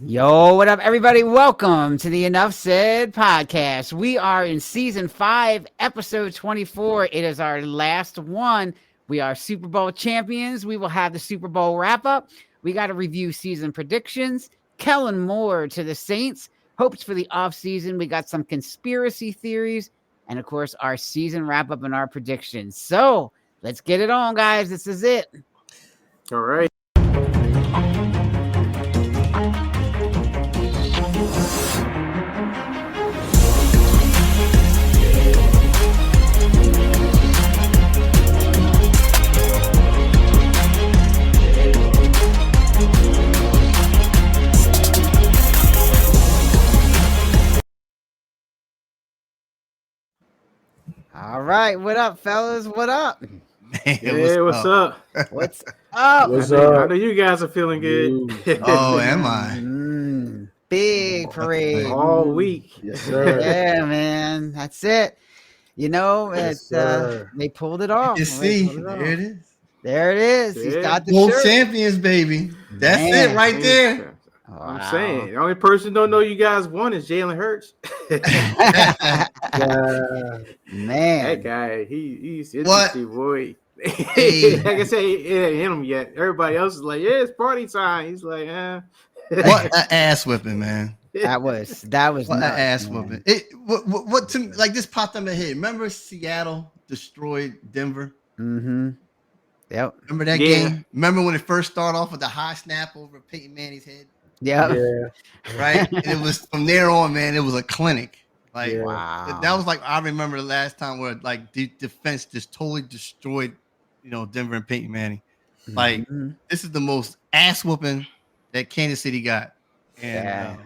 Yo, what up, everybody? Welcome to the Enough Said podcast. We are in season 5, episode 24. It is our last one. We are Super Bowl champions. We will have the Super Bowl wrap up. We got to review season predictions. Kellen Moore to the Saints. Hopes for the offseason. We got some conspiracy theories. And of course, our season wrap up and our predictions. So let's get it on, guys. This is it. All right. All right. What up, fellas? What up? Man, What's up? What's up? What's up? I know you guys are feeling good. Oh, am I? Big parade all week. Yes, sir. Yeah, man. That's it. You know, they pulled it off. You see, there it is. There it is. He's Yeah. got the World shirt. champions, baby. That's Man. it right there. I'm Wow. saying the only person don't know you guys won is Jalon Hurts. Man. That guy, he's What? interesting, boy. Hey. Like I said, it ain't hit him yet. Everybody else is like, yeah, it's party time. He's like, What an ass whipping, man. That was What an nuts, ass man. whipping. It what to me, like this popped in my head. Remember Seattle destroyed Denver? Mm-hmm. Yep. Remember that Yeah. game? Remember when it first started off with the high snap over Peyton Manning's head? Yep. Yeah. Right? And it was from there on, man, it was a clinic. Like Yeah. Wow. that was like I remember the last time where like the defense just totally destroyed, Denver and Peyton Manning. Like Mhm. this is the most ass whooping that Kansas City got, and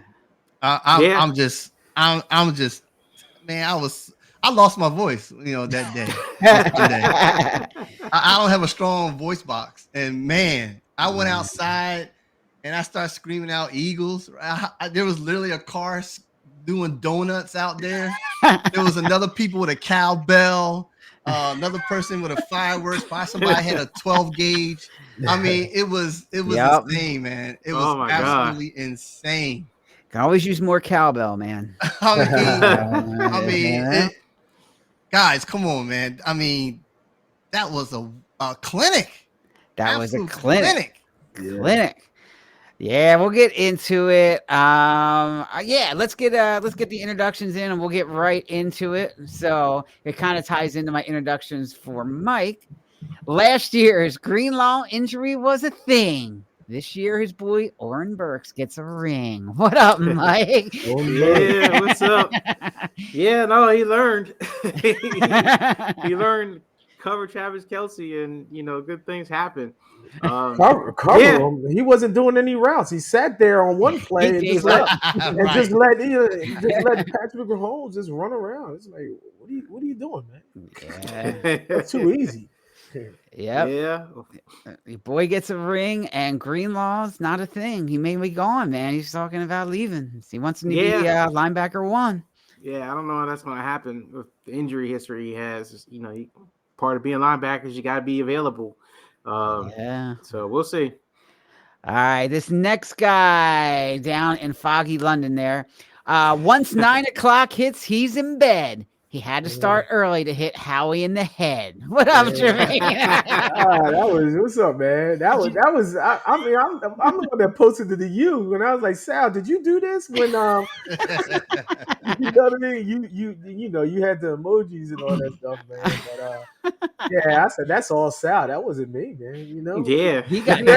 Yeah. I'm just, man, I lost my voice, that day. I don't have a strong voice box, and man, I went outside and I started screaming out Eagles. There was literally a car doing donuts out there. There was another people with a cowbell, another person with a fireworks. Probably somebody had a 12 gauge. I mean, it was Yep. insane, man. It Oh was my God. absolutely insane. Can always use more cowbell, man. I mean, Yeah. guys, come on, man. I mean, that was a clinic. That was a Absolute clinic. Clinic. Yeah, we'll get into it. Let's get the introductions in and we'll get right into it. So it kind of ties into my introductions for Mike. Last year's Greenlaw injury was a thing. This year, his boy Oren Burks gets a ring. What up, Mike? Yeah, what's up? Yeah, no, he learned. He learned cover Travis Kelce, and good things happen. Cover Yeah. him. He wasn't doing any routes. He sat there on one play and gave just let, Right. just let Patrick Mahomes just run around. It's like, what are you doing, man? Yeah. That's too easy. Yep. Yeah. Your boy gets a ring, and Greenlaw's not a thing. He may be gone, man. He's talking about leaving. He wants to be linebacker 1. Yeah, I don't know how that's going to happen with the injury history he has. Part of being linebackers, you got to be available. Yeah. So we'll see. All right, this next guy down in foggy London there. Once 9 o'clock hits, he's in bed. He had to start early to hit Howie in the head. What up, Jermaine? That was what's up, man. That was. I'm the one that posted it to you when I was like, Sal, did you do this when you know what I mean? You had the emojis and all that stuff, man. But yeah, I said that's all Sal. That wasn't me, man. Yeah. He got You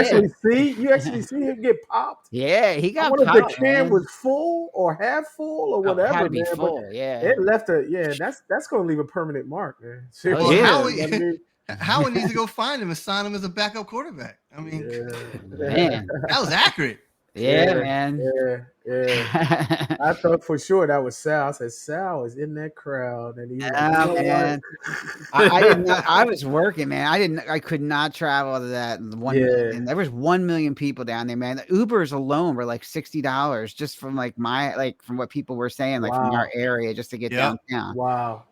actually see him get popped. Yeah, he I got wonder if popped, the can man. was full or half full or Oh, whatever, it had to be man. full, But yeah. it left that's gonna leave a permanent mark, man. Oh, Seriously. yeah. Howie, You know what I mean? Howard needs to go find him and sign him as a backup quarterback. I mean, Man. that was accurate. Yeah, man. Yeah. I thought for sure that was Sal. I said Sal is in that crowd, and he's Man. I did not. I was working, man. I could not travel to that. And there was 1 million people down there, man. The Ubers alone were like $60 just from from what people were saying, from our area, just to get downtown. Wow.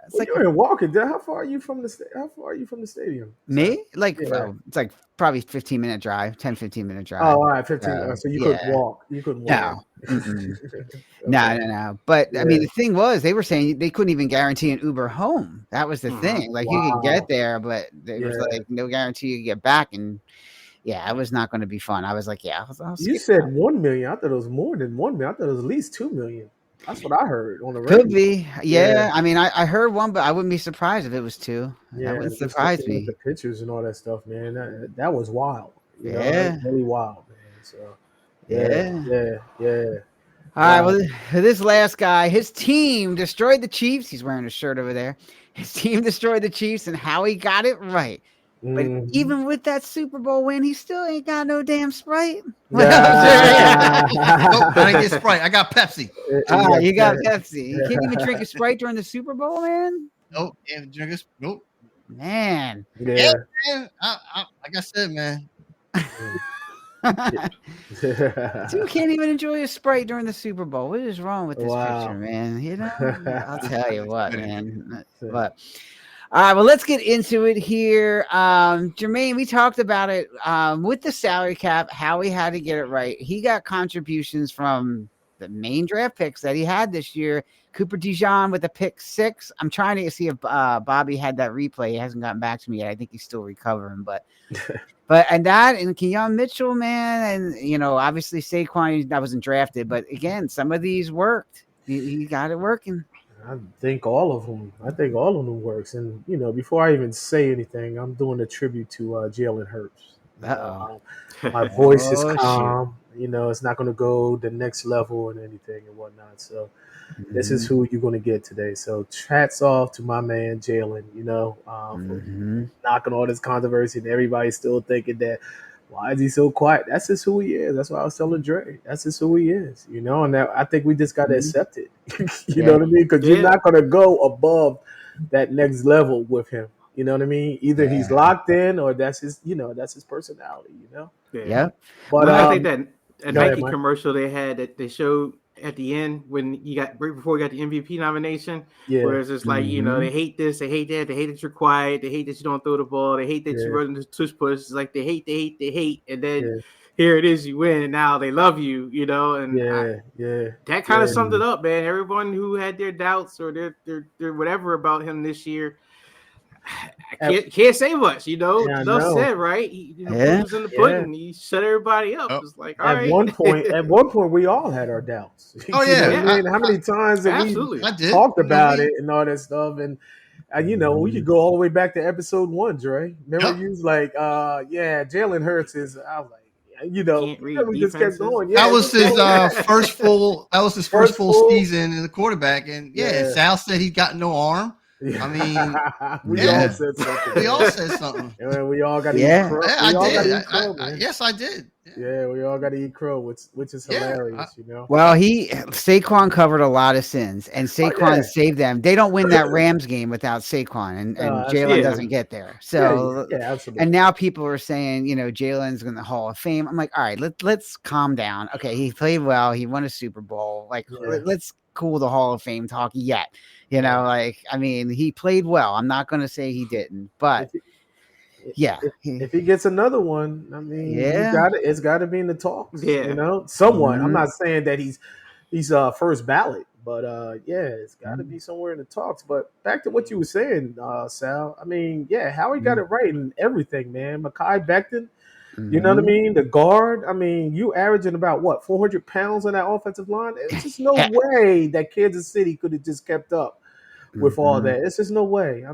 It's like you're in Walking. How far are you from the stadium? me, like Yeah. it's like probably 15-minute drive, 10-15-minute drive. Oh, all right, 15. So you couldn't yeah. walk. You couldn't walk. No. Mm-mm. Okay. No. But I mean, Yeah. the thing was, they were saying they couldn't even guarantee an Uber home. That was the thing. Like you could get Wow. there, but there was Yeah. like no guarantee you get back. And yeah, it was not going to be fun. I was like, yeah, I'll You skip said that. 1 million. I thought it was more than 1 million. I thought it was at least 2 million. That's what I heard on the radio. Could be. Yeah. Yeah. I mean, I heard one, but I wouldn't be surprised if it was two. Yeah, That wouldn't just surprise looking at the me. pictures and all that stuff, man. That was wild. You know, that Yeah. was really wild, man. So Yeah. yeah. All right. Wow. Well, this last guy, his team destroyed the Chiefs. He's wearing a shirt over there. His team destroyed the Chiefs, and how he got it right. But Mhm. even with that Super Bowl win, he still ain't got no damn Sprite. Nope, I didn't get Sprite. I got Pepsi. You got Pepsi. You can't even drink a Sprite during the Super Bowl, man. Nope, can't drink this. Nope. Man. Yeah. Man, like I said, man. Dude can't even enjoy a Sprite during the Super Bowl. What is wrong with this picture, man? You know, I'll tell you what, man. But all right, well, let's get into it here. Jermaine, we talked about it with the salary cap, how he had to get it right. He got contributions from the main draft picks that he had this year. Cooper DeJean with a pick 6. I'm trying to see if Bobby had that replay. He hasn't gotten back to me yet. I think he's still recovering, but and Keon Mitchell, man, and obviously Saquon that wasn't drafted, but again, some of these worked. He got it working. I think all of them works. And before I even say anything, I'm doing a tribute to Jalon Hurts. My voice is calm. It's not going to go the next level and anything and whatnot. So this is who you're going to get today. So hats off to my man Jalon. For knocking all this controversy, and everybody's still thinking that. Why is he so quiet? That's just who he is. That's why I was telling Dre. That's just who he is, and I think we just got to accept it. You know what I mean? Because you're not going to go above that next level with him. You know what I mean? Either he's locked in, or that's his personality. Yeah. But I think that Nike ahead, commercial they had that they showed at the end when you got right before we got the MVP nomination, where it's just like they hate this, they hate that, they hate that you're quiet, they hate that you don't throw the ball, they hate that you run the tush push. It's like they hate, and then here it is, you win, and now they love you, and that kind of summed it up, man. Everyone who had their doubts or their whatever about him this year. I can't say much, Enough said, right? He was in the pudding. He shut everybody up. It's like, all right. At one point, we all had our doubts. Oh yeah, how many times have we talked about it and all that stuff? And we could go all the way back to episode 1, Dre. Remember, you was like, Jalon Hurts is. I was like, we just kept going. That was his first full. That was his first full season in the quarterback, and Sal said he got no arm. I mean, we all said something. We all said something. And we all got to eat crow. I did. Yes, I did. Yeah, we all got to eat crow, which is hilarious, Well, Saquon covered a lot of sins, and Saquon saved them. They don't win that Rams game without Saquon, and Jalon doesn't get there. So, absolutely. And now people are saying, Jalen's in the Hall of Fame. I'm like, all right, let's calm down. Okay, he played well. He won a Super Bowl. Like, let's cool the Hall of Fame talk yet. He played well. I'm not going to say he didn't, but if he gets another one, it's got to be in the talks. Someone. I'm not saying that he's first ballot, but it's got to be somewhere in the talks. But back to what you were saying, Sal. Howie got it right in everything, man. Mekhi Becton. You know what I mean? The guard. You averaging about 400 pounds on that offensive line. It's just no way that Kansas City could have just kept up with all that. It's just no way.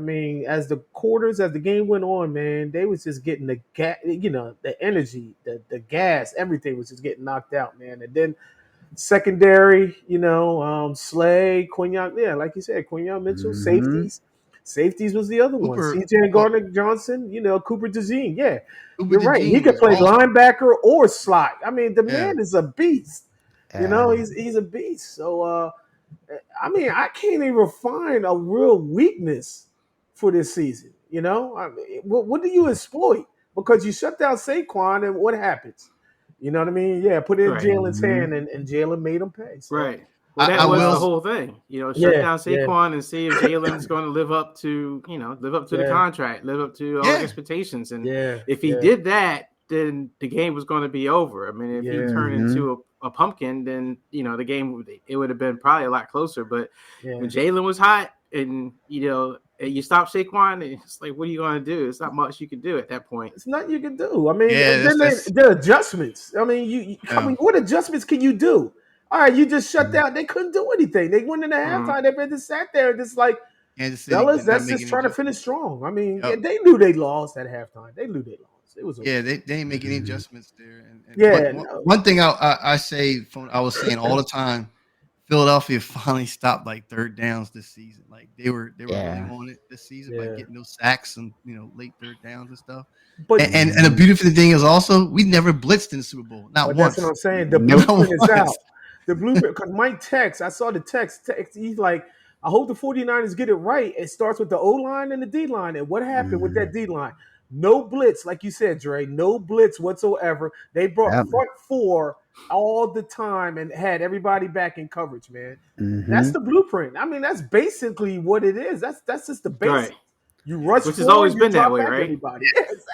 As the game went on, man, they was just getting the the energy, the gas, everything was just getting knocked out, man. And then secondary, Slay, Quinyon, like you said, Quinyon Mitchell, safeties. Safeties was the other one. CJ Gardner-Johnson, Cooper DeJean. Yeah, you're right. He could play linebacker or slot. The man is a beast. He's a beast. So, I can't even find a real weakness for this season. What do you exploit? Because you shut down Saquon, and what happens? You know what I mean? Yeah, put it in Jalen's hand, and Jalon made him pay. So, right. Well, that was the whole thing. Shut down Saquon and see if Jalen's going to live up to the contract, live up to all expectations. And if he did that, then the game was going to be over. I mean, if he turned into a pumpkin, then the game it would have been probably a lot closer. But when Jalon was hot, and you stop Saquon, it's like, what are you going to do? It's not much you can do at that point. It's nothing you can do. I mean, the adjustments. I mean, what adjustments can you do? All right, you just shut down. They couldn't do anything. They went into halftime. They just sat there and just like, fellas, that's just trying to finish strong. I mean, they knew they lost at halftime. They knew they lost. It was they didn't make any adjustments there. One thing I say I was saying all the time, Philadelphia finally stopped like third downs this season. Like they were really on it this season, like getting those sacks and late third downs and stuff. But and the beautiful thing is also we never blitzed in the Super Bowl. Not once. That's what I'm saying. The blueprint is out. The blueprint, because Mike I saw the text. He's like, I hope the 49ers get it right. It starts with the O-line and the D-line. And what happened with that D-line? No blitz, like you said, Dre. No blitz whatsoever. They brought front four all the time and had everybody back in coverage, man. That's the blueprint. I mean, that's basically what it is. That's just the basics. Right. You rush, which has always been that way, right? Exactly.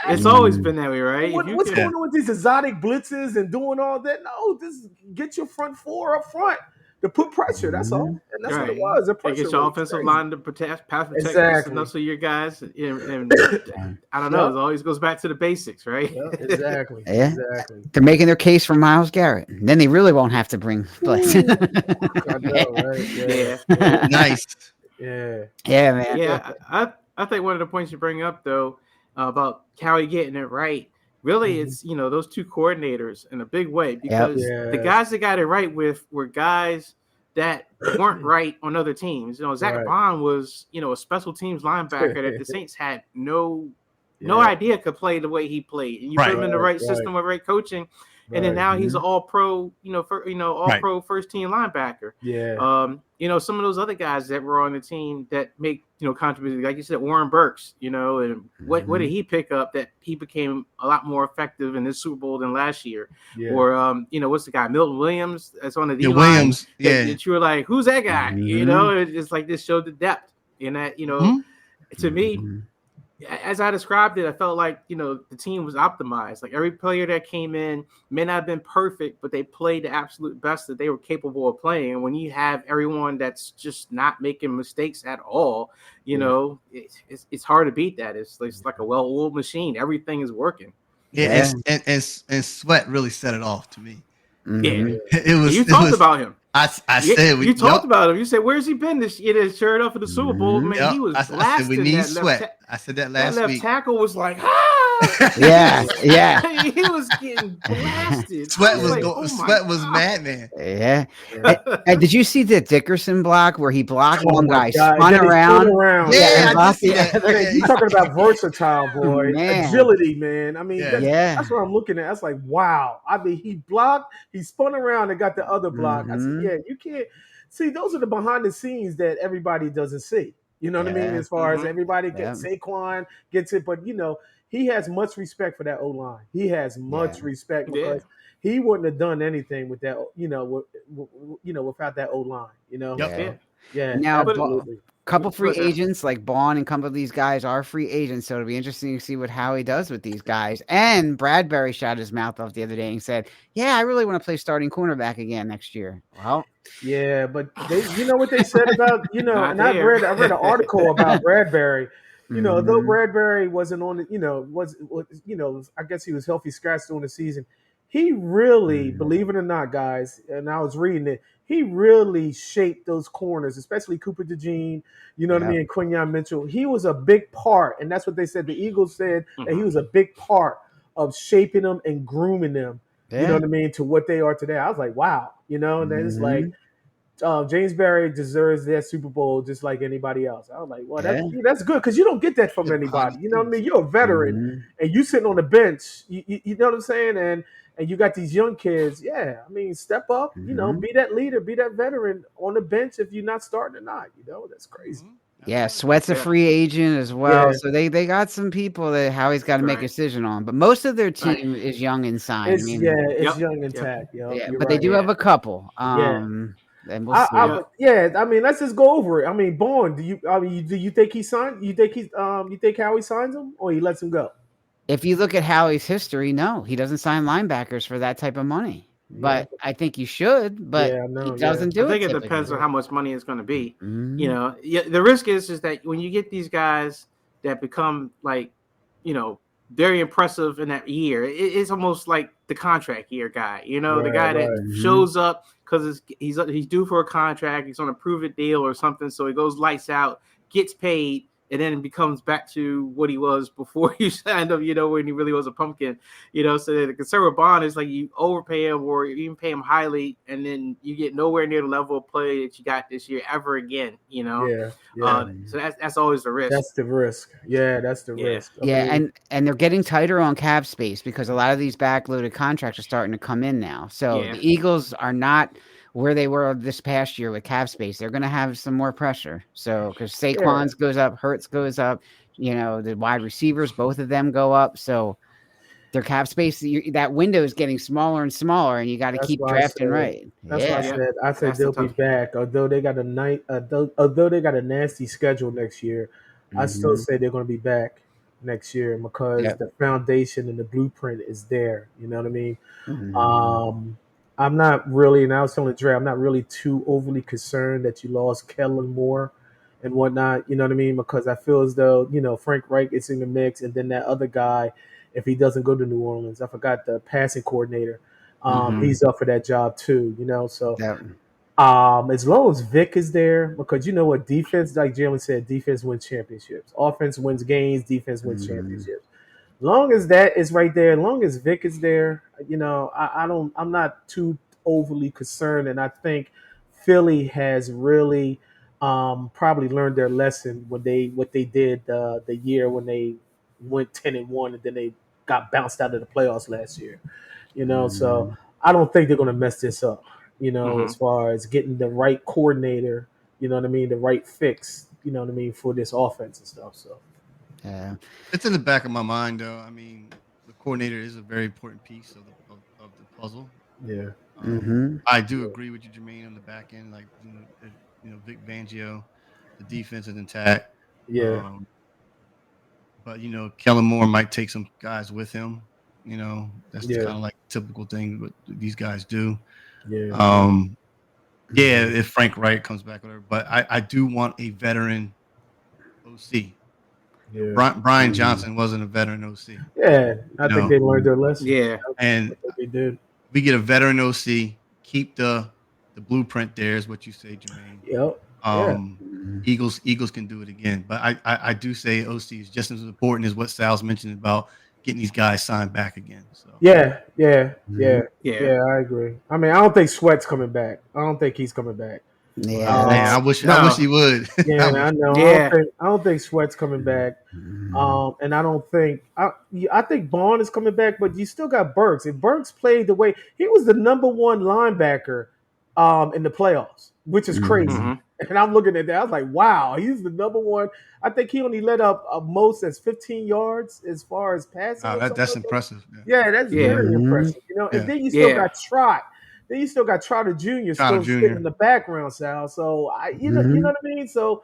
It's always been that way, right? What's going on with these exotic blitzes and doing all that? No, just get your front four up front to put pressure. That's all, and that's what it was. Get your offensive line to pass protect enough of your guys. And I don't know. It always goes back to the basics, right? Exactly. Exactly. They're making their case for Myles Garrett. Then they really won't have to bring blitz. I know, right? Nice. Yeah, man. Yeah, I think one of the points you bring up, though, about Callie getting it right, really it's, those two coordinators in a big way, because the guys that got it right were guys that weren't right on other teams. Zach Bond was, a special teams linebacker that the Saints had no idea could play the way he played. And you put him in the right system with right coaching, and then now he's an all-pro, all-pro first-team linebacker. Yeah. Some of those other guys that were on the team that make, contributions, like you said, Warren Burks, and what did he pick up that he became a lot more effective in this Super Bowl than last year? Yeah. Or, what's the guy, Milton Williams, that's on the D-line. Williams, that you were like, who's that guy? It's like this showed the depth in that, to me, as I described it, I felt like, the team was optimized. Like every player that came in may not have been perfect, but they played the absolute best that they were capable of playing. And when you have everyone that's just not making mistakes at all, it's hard to beat that. It's like a well-oiled machine. Everything is working. Yeah. And Sweat really set it off to me. Yeah. You talked about him. I said you talked about him. You said, "Where's he been this year?" Sure enough, for the Super Bowl, man, he was blasting. I said, we need Sweat. I said that last week. Left tackle was like, yeah. He was getting blasted. Sweat was mad, man. Yeah. Hey, did you see the Dickerson block where he blocked one guy, spun around? Yeah, you're talking about versatile, boy. Man. Agility, man. I mean, that's what I'm looking at. That's like, wow. I mean, he blocked, he spun around and got the other block. I said, you can't see. Those are the behind the scenes that everybody doesn't see. You know what I mean? As far as everybody gets Saquon gets it, but he has much respect for that O-line. He has much respect because he wouldn't have done anything with that, without that O-line. Yeah. Now, absolutely. Couple free agents like Bond and couple of these guys are free agents, so it'll be interesting to see what Howie does with these guys. And Bradbury shot his mouth off the other day and said, "Yeah, I really want to play starting cornerback again next year." Well, yeah, but you know what they said about and I read an article about Bradbury. Though Bradbury wasn't on the, I guess he was healthy scratch during the season. He really, believe it or not, guys, and I was reading it, he really shaped those corners, especially Cooper DeJean, what I mean, and Quinyon Mitchell. He was a big part, and that's what they said. The Eagles said that he was a big part of shaping them and grooming them, you know what I mean, to what they are today. I was like, wow, and then it's like, James Barry deserves that Super Bowl just like anybody else. I was like, well, that's good because you don't get that from anybody. You know what I mean? You're a veteran and you sitting on the bench. You know what I'm saying? And you got these young kids. Yeah, I mean, step up. Be that leader, be that veteran on the bench if you're not starting or not. That's crazy. Yeah, Sweat's a free agent as well. So they got some people that Howie's got to make a decision on. But most of their team is young and signed. It's young and tagged. But they do have a couple. and we'll see. I mean, let's just go over it. I mean, Bourne, do you think he signed? You think Howie signs him or he lets him go? If you look at Howie's history, no, he doesn't sign linebackers for that type of money. But I think you should. But he doesn't do it. I think it depends on how much money it's going to be. You know, the risk is that when you get these guys that become like, you know, very impressive in that year, it's almost like the contract year guy. You know, the guy that shows up because he's due for a contract, he's on a prove-it deal or something, so he goes lights out, gets paid, and then becomes back to what he was before he signed up, you know, when he really was a pumpkin, you know. So the concern with Bond is like you overpay him or you even pay him highly, and then you get nowhere near the level of play that you got this year ever again, you know. So that's always the risk. That's the risk. Yeah, that's the risk. I mean, and they're getting tighter on cap space because a lot of these backloaded contracts are starting to come in now. So the Eagles are not where they were this past year with cap space. They're going to have some more pressure. So because Saquon's goes up, Hurts goes up, you know, the wide receivers, both of them go up. So their cap space, that window is getting smaller and smaller, and you got to keep drafting right. That's what I said they'll be back. Although they got a nasty schedule next year, I still say they're going to be back next year because the foundation and the blueprint is there. You know what I mean? I'm not really, and I was telling Dre, I'm not really too overly concerned that you lost Kellen Moore and whatnot. You know what I mean? Because I feel as though, you know, Frank Reich is in the mix, and then that other guy, if he doesn't go to New Orleans, I forgot the passing coordinator. He's up for that job too, you know. So as long as Vic is there, because you know what, defense, like Jalon said, defense wins championships. Offense wins games, defense wins championships. Long as that is right there, long as Vic is there, you know, I'm not too overly concerned, and I think Philly has really probably learned their lesson what they did the year when they went 10-1 and then they got bounced out of the playoffs last year. You know, so I don't think they're going to mess this up. You know, as far as getting the right coordinator, you know what I mean, the right fix, you know what I mean, for this offense and stuff. So. Yeah, it's in the back of my mind, though. I mean, the coordinator is a very important piece of the puzzle. Yeah, I do agree with you, Jermaine, on the back end. Like, you know, Vic Fangio, the defense is intact. Yeah, but you know, Kellen Moore might take some guys with him. You know, that's kind of like a typical thing what these guys do. Yeah, if Frank Reich comes back, whatever. But I do want a veteran OC. Yeah. Brian Johnson wasn't a veteran OC. Yeah, I think they learned their lesson. Yeah, and they did. We get a veteran OC, keep the blueprint there, is what you say, Jermaine. Yep. Eagles can do it again, but I do say OC is just as important as what Sal's mentioned about getting these guys signed back again. So Yeah, I agree. I mean, I don't think Sweat's coming back. I don't think he's coming back. Yeah, man, I wish he would. Yeah, I know. Yeah. I don't think Sweat's coming back. And I don't think I think Bond is coming back, but you still got Burks. If Burks played the way he was the number one linebacker in the playoffs, which is crazy. And I'm looking at that, I was like, wow, he's the number one. I think he only let up most as 15 yards as far as passing. That's impressive. Yeah, that's very impressive. You know, and then you still got Trot. Then you still got Trotter Jr. still sitting in the background, Sal. So you know what I mean. So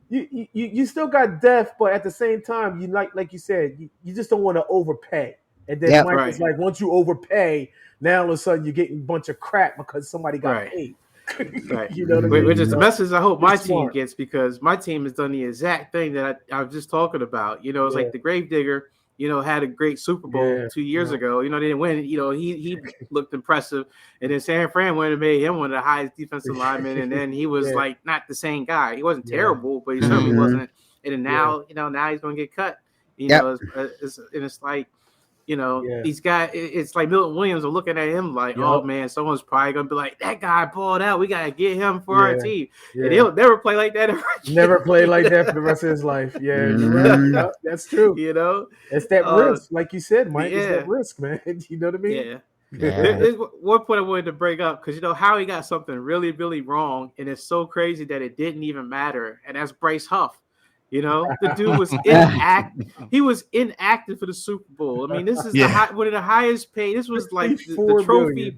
you still got depth, but at the same time, you like you said, you just don't want to overpay. And then Mike was like, once you overpay, now all of a sudden you're getting a bunch of crap because somebody got paid. You know what I mean? Which is the message I hope my team gets, because my team has done the exact thing that I was just talking about. You know, it's like the Gravedigger, you know, had a great Super Bowl 2 years ago. You know, they didn't win. You know, he looked impressive. And then San Fran went and made him one of the highest defensive linemen. And then he was like not the same guy. He wasn't terrible, but he certainly wasn't. And then now, you know, now he's going to get cut. You know, it's like, you know, these guys, it's like Milton Williams are looking at him like, oh, man, someone's probably going to be like, that guy pulled out. We got to get him for our team. Yeah. And he'll never play like that ever again. Never play like that for the rest of his life. Yeah, you're right. That's true. You know? It's that risk. Like you said, Mike, it's that risk, man. You know what I mean? There's one point I wanted to bring up, because, you know, Howie got something really, really wrong, and it's so crazy that it didn't even matter, and that's Bryce Huff. You know, the dude was inactive. He was inactive for the Super Bowl. I mean, this is one of the highest paid. This was like the trophy.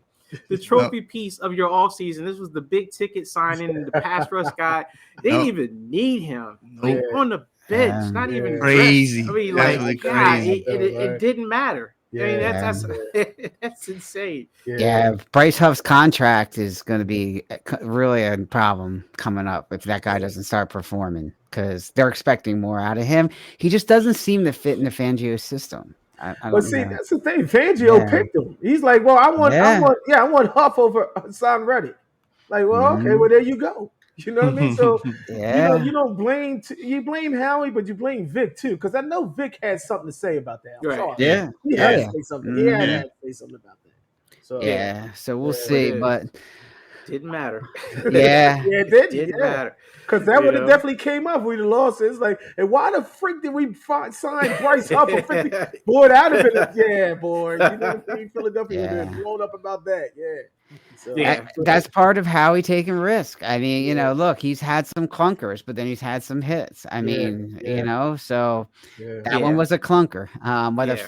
the trophy piece of your offseason. This was the big ticket signing and the pass rush guy. They didn't even need him. Like on the bench, not even crazy. Dressed. I mean, like, crazy. It didn't matter. Yeah, I mean, that's insane. Yeah, Bryce Huff's contract is going to be really a problem coming up if that guy doesn't start performing because they're expecting more out of him. He just doesn't seem to fit in the Fangio system. But see, that's the thing. Fangio picked him. He's like, well, I want Huff over Hassan Reddick. Like, well, okay, well, there you go. You know what I mean? So you don't blame you blame Howie, but you blame Vic too, because I know Vic had something to say about that. I'm sorry. Yeah, he had to say something. He had to say something about that. So so we'll see, but didn't matter. It didn't matter. Because that would have definitely came up if we'd have lost. It's like, and why the freak did we sign Bryce Huff? Boy, that would have been boy. You know what I mean? Philadelphia would have been blown up about that. So, that's part of Howie taking risk. I mean, look, he's had some clunkers, but then he's had some hits. I mean, so that one was a clunker.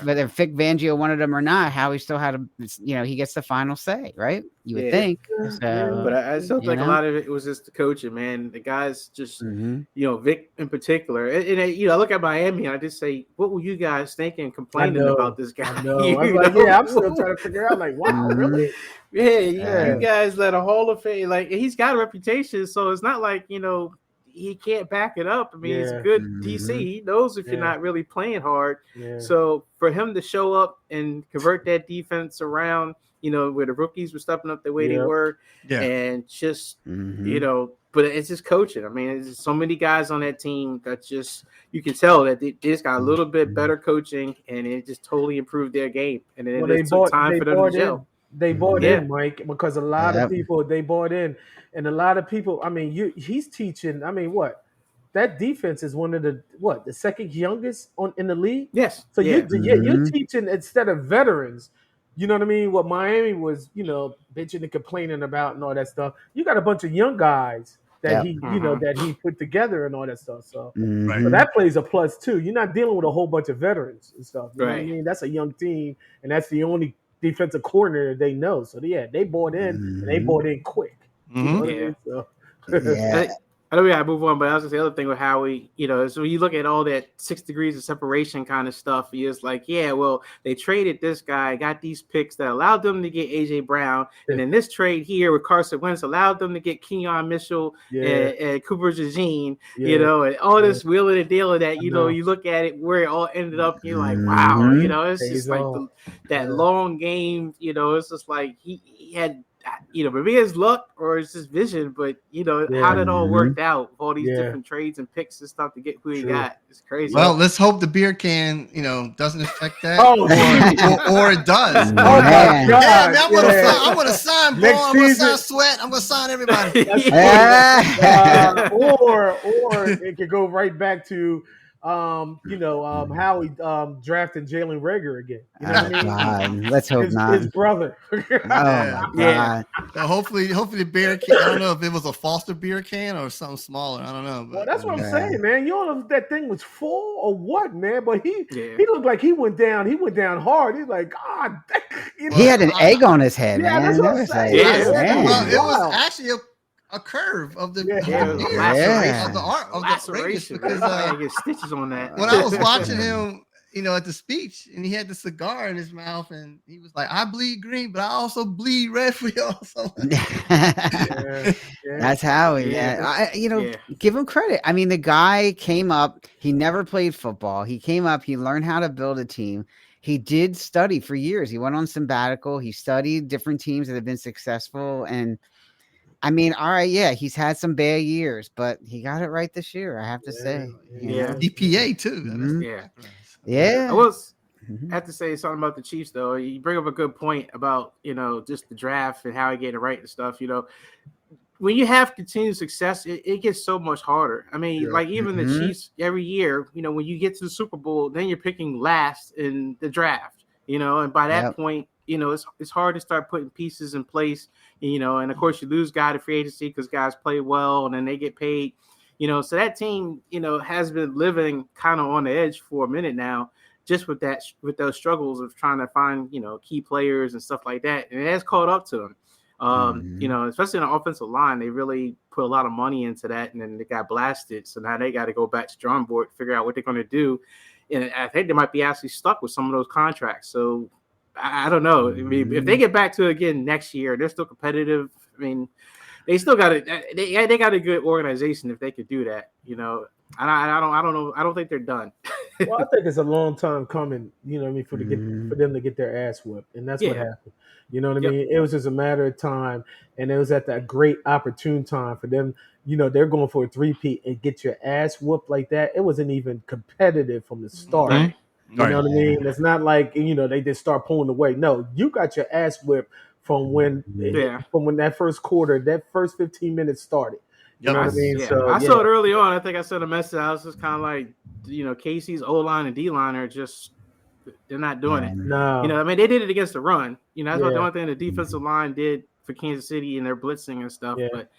Whether Vic Fangio wanted him or not, Howie still had he gets the final say, right? You would think. So, but I still think a lot of it was just the coaching, man. The guys just, Vic in particular. And I look at Miami and I just say, what were you guys thinking, complaining about this guy? I know. I'm still trying to figure out, like, wow, really? You guys let a Hall of Fame, like, he's got a reputation, so it's not like, he can't back it up. I mean, he's a good DC. He knows if you're not really playing hard. So for him to show up and convert that defense around, where the rookies were stepping up the way they were, and just, but it's just coaching. I mean, there's so many guys on that team that just, you can tell that they just got a little bit better coaching, and it just totally improved their game. And then it took time for them to gel. They bought in, Mike, because a lot of people, they bought in. And a lot of people, I mean, he's teaching, I mean, what? That defense is one of the second youngest in the league? Yes. So you're teaching instead of veterans, you know what I mean? What Miami was, bitching and complaining about and all that stuff. You got a bunch of young guys that that he put together and all that stuff. So, so that plays a plus too. You're not dealing with a whole bunch of veterans and stuff. You know what I mean? That's a young team, and that's the only defensive coordinator they know. So they bought in and they bought in quick. You know what I mean? So, I know we gotta move on, but that was just the other thing with Howie, so when you look at all that 6 degrees of separation kind of stuff, he is like, they traded this guy, got these picks that allowed them to get AJ Brown, and then this trade here with Carson Wentz allowed them to get Kenyon Mitchell and Cooper Jajeen, and all this wheeling and dealing that, you look at it where it all ended up, you're like, wow, it's just like that long game, it's just like he had, maybe it's luck or it's just vision, but how that all worked out with all these different trades and picks and stuff to get who he got. It's crazy. Well, let's hope the beer can, doesn't affect that. Or it does. Oh my God. Man, I'm gonna sign Ball, I'm gonna sign Sweat, I'm gonna sign everybody. Or it could go right back to Howie drafting Jalen Reagor again. You know what I mean? Let's hope not. His brother. Hopefully the beer can. I don't know if it was a Foster beer can or something smaller. I don't know. But, well, that's what I'm saying, man. You don't know if that thing was full or what, man. But he looked like he went down. He went down hard. He's like, God. He had an egg on his head, man. That's what I'm saying. It was actually a curve of the laceration because get stitches on that. When I was watching him, at the speech, and he had the cigar in his mouth, and he was like, "I bleed green, but I also bleed red for y'all." So that's how give him credit. I mean, the guy came up. He never played football. He came up. He learned how to build a team. He did study for years. He went on sabbatical. He studied different teams that have been successful, and I mean, all right, he's had some bad years, but he got it right this year, I have to say. EPA too. I was have to say something about the Chiefs, though. You bring up a good point about, just the draft and how he getting it right and stuff. When you have continued success, it gets so much harder. I mean, like even the Chiefs every year, when you get to the Super Bowl, then you're picking last in the draft, and by that point, it's hard to start putting pieces in place, and of course you lose guys to free agency because guys play well and then they get paid, so that team, has been living kind of on the edge for a minute now. just with those struggles of trying to find, key players and stuff like that. And it has caught up to them. Especially in the offensive line, they really put a lot of money into that, and then they got blasted. So now they got to go back to drawing board, figure out what they're going to do. And I think they might be actually stuck with some of those contracts. So I don't know. I mean, if they get back to it again next year, they're still competitive. I mean, they still got it. They got a good organization if they could do that. I don't know. I don't think they're done. Well, I think it's a long time coming. For them to get their ass whipped, and that's what happened. You know what I mean? It was just a matter of time, and it was at that great opportune time for them. They're going for a three-peat and get your ass whooped like that. It wasn't even competitive from the start. Right. You know what I mean? It's not like they just start pulling away. No, you got your ass whipped from when that first quarter, that first 15 minutes started. You know what I mean? Yeah. So I saw it early on. I think I sent a message. I was just kind of like, Casey's O-line and D-line are just they're not doing it. No. I mean, they did it against the run. That's about the only thing the defensive line did for Kansas City and their blitzing and stuff. Yeah. But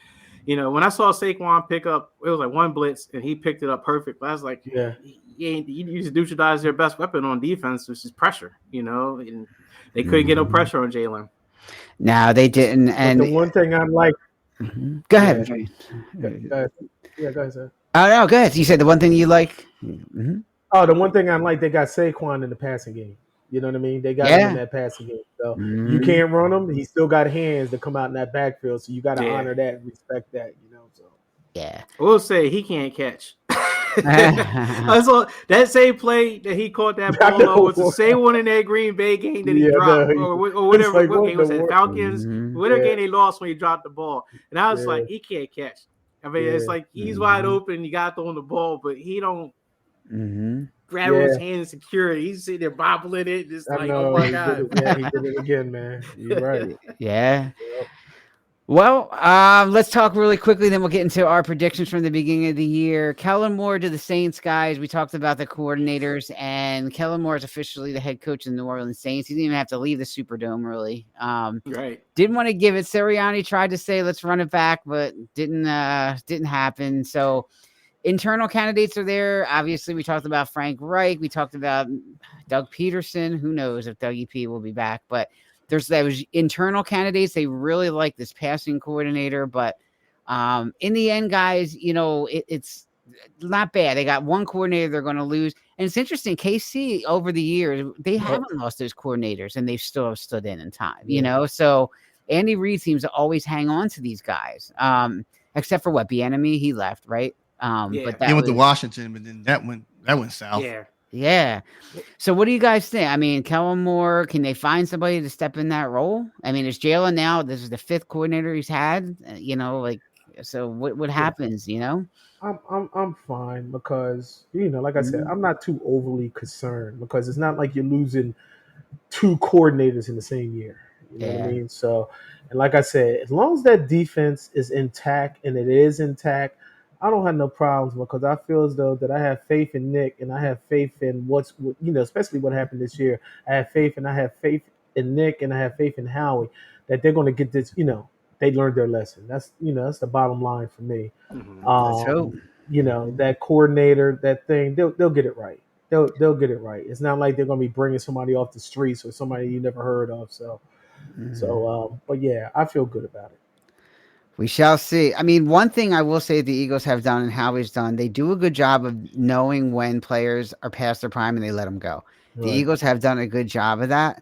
when I saw Saquon pick up, it was like one blitz and he picked it up perfect. But I was like, you just neutralize their best weapon on defense, which is pressure. And they couldn't get no pressure on Jalon. No, they didn't. And the one thing I like. Go ahead. Go ahead, sir. Oh no, go ahead. You said the one thing you like. Mm-hmm. Oh, the one thing I like, they got Saquon in the passing game. You know what I mean? They got him in that passing game. So you can't run him. He still got hands to come out in that backfield. So you got to honor that and respect that. So we'll say he can't catch. So that same play that he caught that ball on was the same one in that Green Bay game that he dropped, or whatever. Like, what game was it? Falcons. Whatever game they lost when he dropped the ball, and I was like, he can't catch. I mean, it's like he's wide open. You got to throw him the ball, but he don't grab his hand and secure it. He's sitting there bobbling it, just like, oh my god. He did it again, man. You're right. Yeah. Well, let's talk really quickly, then we'll get into our predictions from the beginning of the year. Kellen Moore to the Saints, guys. We talked about the coordinators, and Kellen Moore is officially the head coach of the New Orleans Saints. He didn't even have to leave the Superdome, really. Right. Didn't want to give it. Sirianni tried to say, let's run it back, but didn't happen. So internal candidates are there. Obviously, we talked about Frank Reich. We talked about Doug Peterson. Who knows if Dougie P will be back, but those internal candidates. They really like this passing coordinator, but in the end, guys, it's not bad. They got one coordinator they're going to lose, and it's interesting. KC over the years they haven't lost those coordinators, and they've still stood in time. So Andy Reid seems to always hang on to these guys, except for Bieniemy, he left, right? But that went to Washington, but then that went south. Yeah. So what do you guys think? I mean, Kellen Moore, can they find somebody to step in that role? I mean, is Jalon now, this is the fifth coordinator he's had, so what happens, I'm fine because, like I said, I'm not too overly concerned because it's not like you're losing two coordinators in the same year. You know what I mean? So, and like I said, as long as that defense is intact and it is intact, I don't have no problems because I feel as though that I have faith in Nick and I have faith in especially what happened this year. I have faith in Nick and I have faith in Howie that they're going to get this, they learned their lesson. That's, that's the bottom line for me. That coordinator, that thing, they'll get it right. They'll get it right. It's not like they're going to be bringing somebody off the streets or somebody you never heard of. But yeah, I feel good about it. We shall see. I mean, one thing I will say the Eagles have done and Howie's done, they do a good job of knowing when players are past their prime and they let them go. Right. The Eagles have done a good job of that.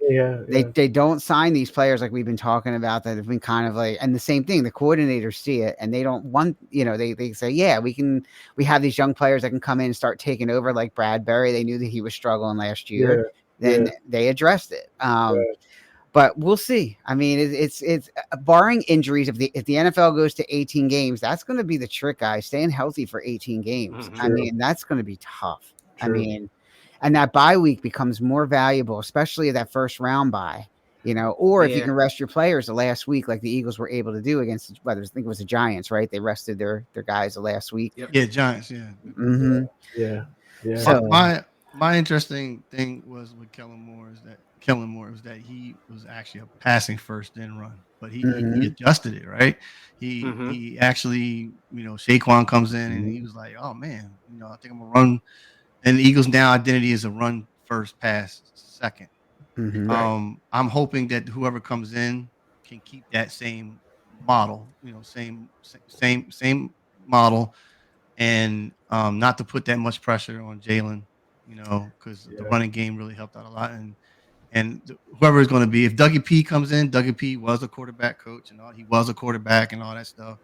They don't sign these players like we've been talking about that have been kind of like, and the same thing, the coordinators see it and they don't want, they say, we have these young players that can come in and start taking over like Bradbury. They knew that he was struggling last year. Then they addressed it. But we'll see. I mean, it's barring injuries. If the NFL goes to 18 games, that's going to be the trick, guys. Staying healthy for 18 games. I mean, that's going to be tough. True. I mean, and that bye week becomes more valuable, especially that first round bye. Or if you can rest your players the last week, like the Eagles were able to do against, I think it was the Giants, right? They rested their guys the last week. Yep. Yeah, Giants. Yeah. Mm-hmm. Yeah. So my interesting thing was with Kellen Moore was that he was actually a passing first then run, but he adjusted it, right? He actually, Saquon comes in and he was like, oh man, I think I'm gonna run. And the Eagles now identity is a run first past second. Mm-hmm. I'm hoping that whoever comes in can keep that same model, same model, and not to put that much pressure on Jalon, because the running game really helped out a lot. And whoever is going to be, if Dougie P comes in, Dougie P was a quarterback coach and all, he was a quarterback and all that stuff.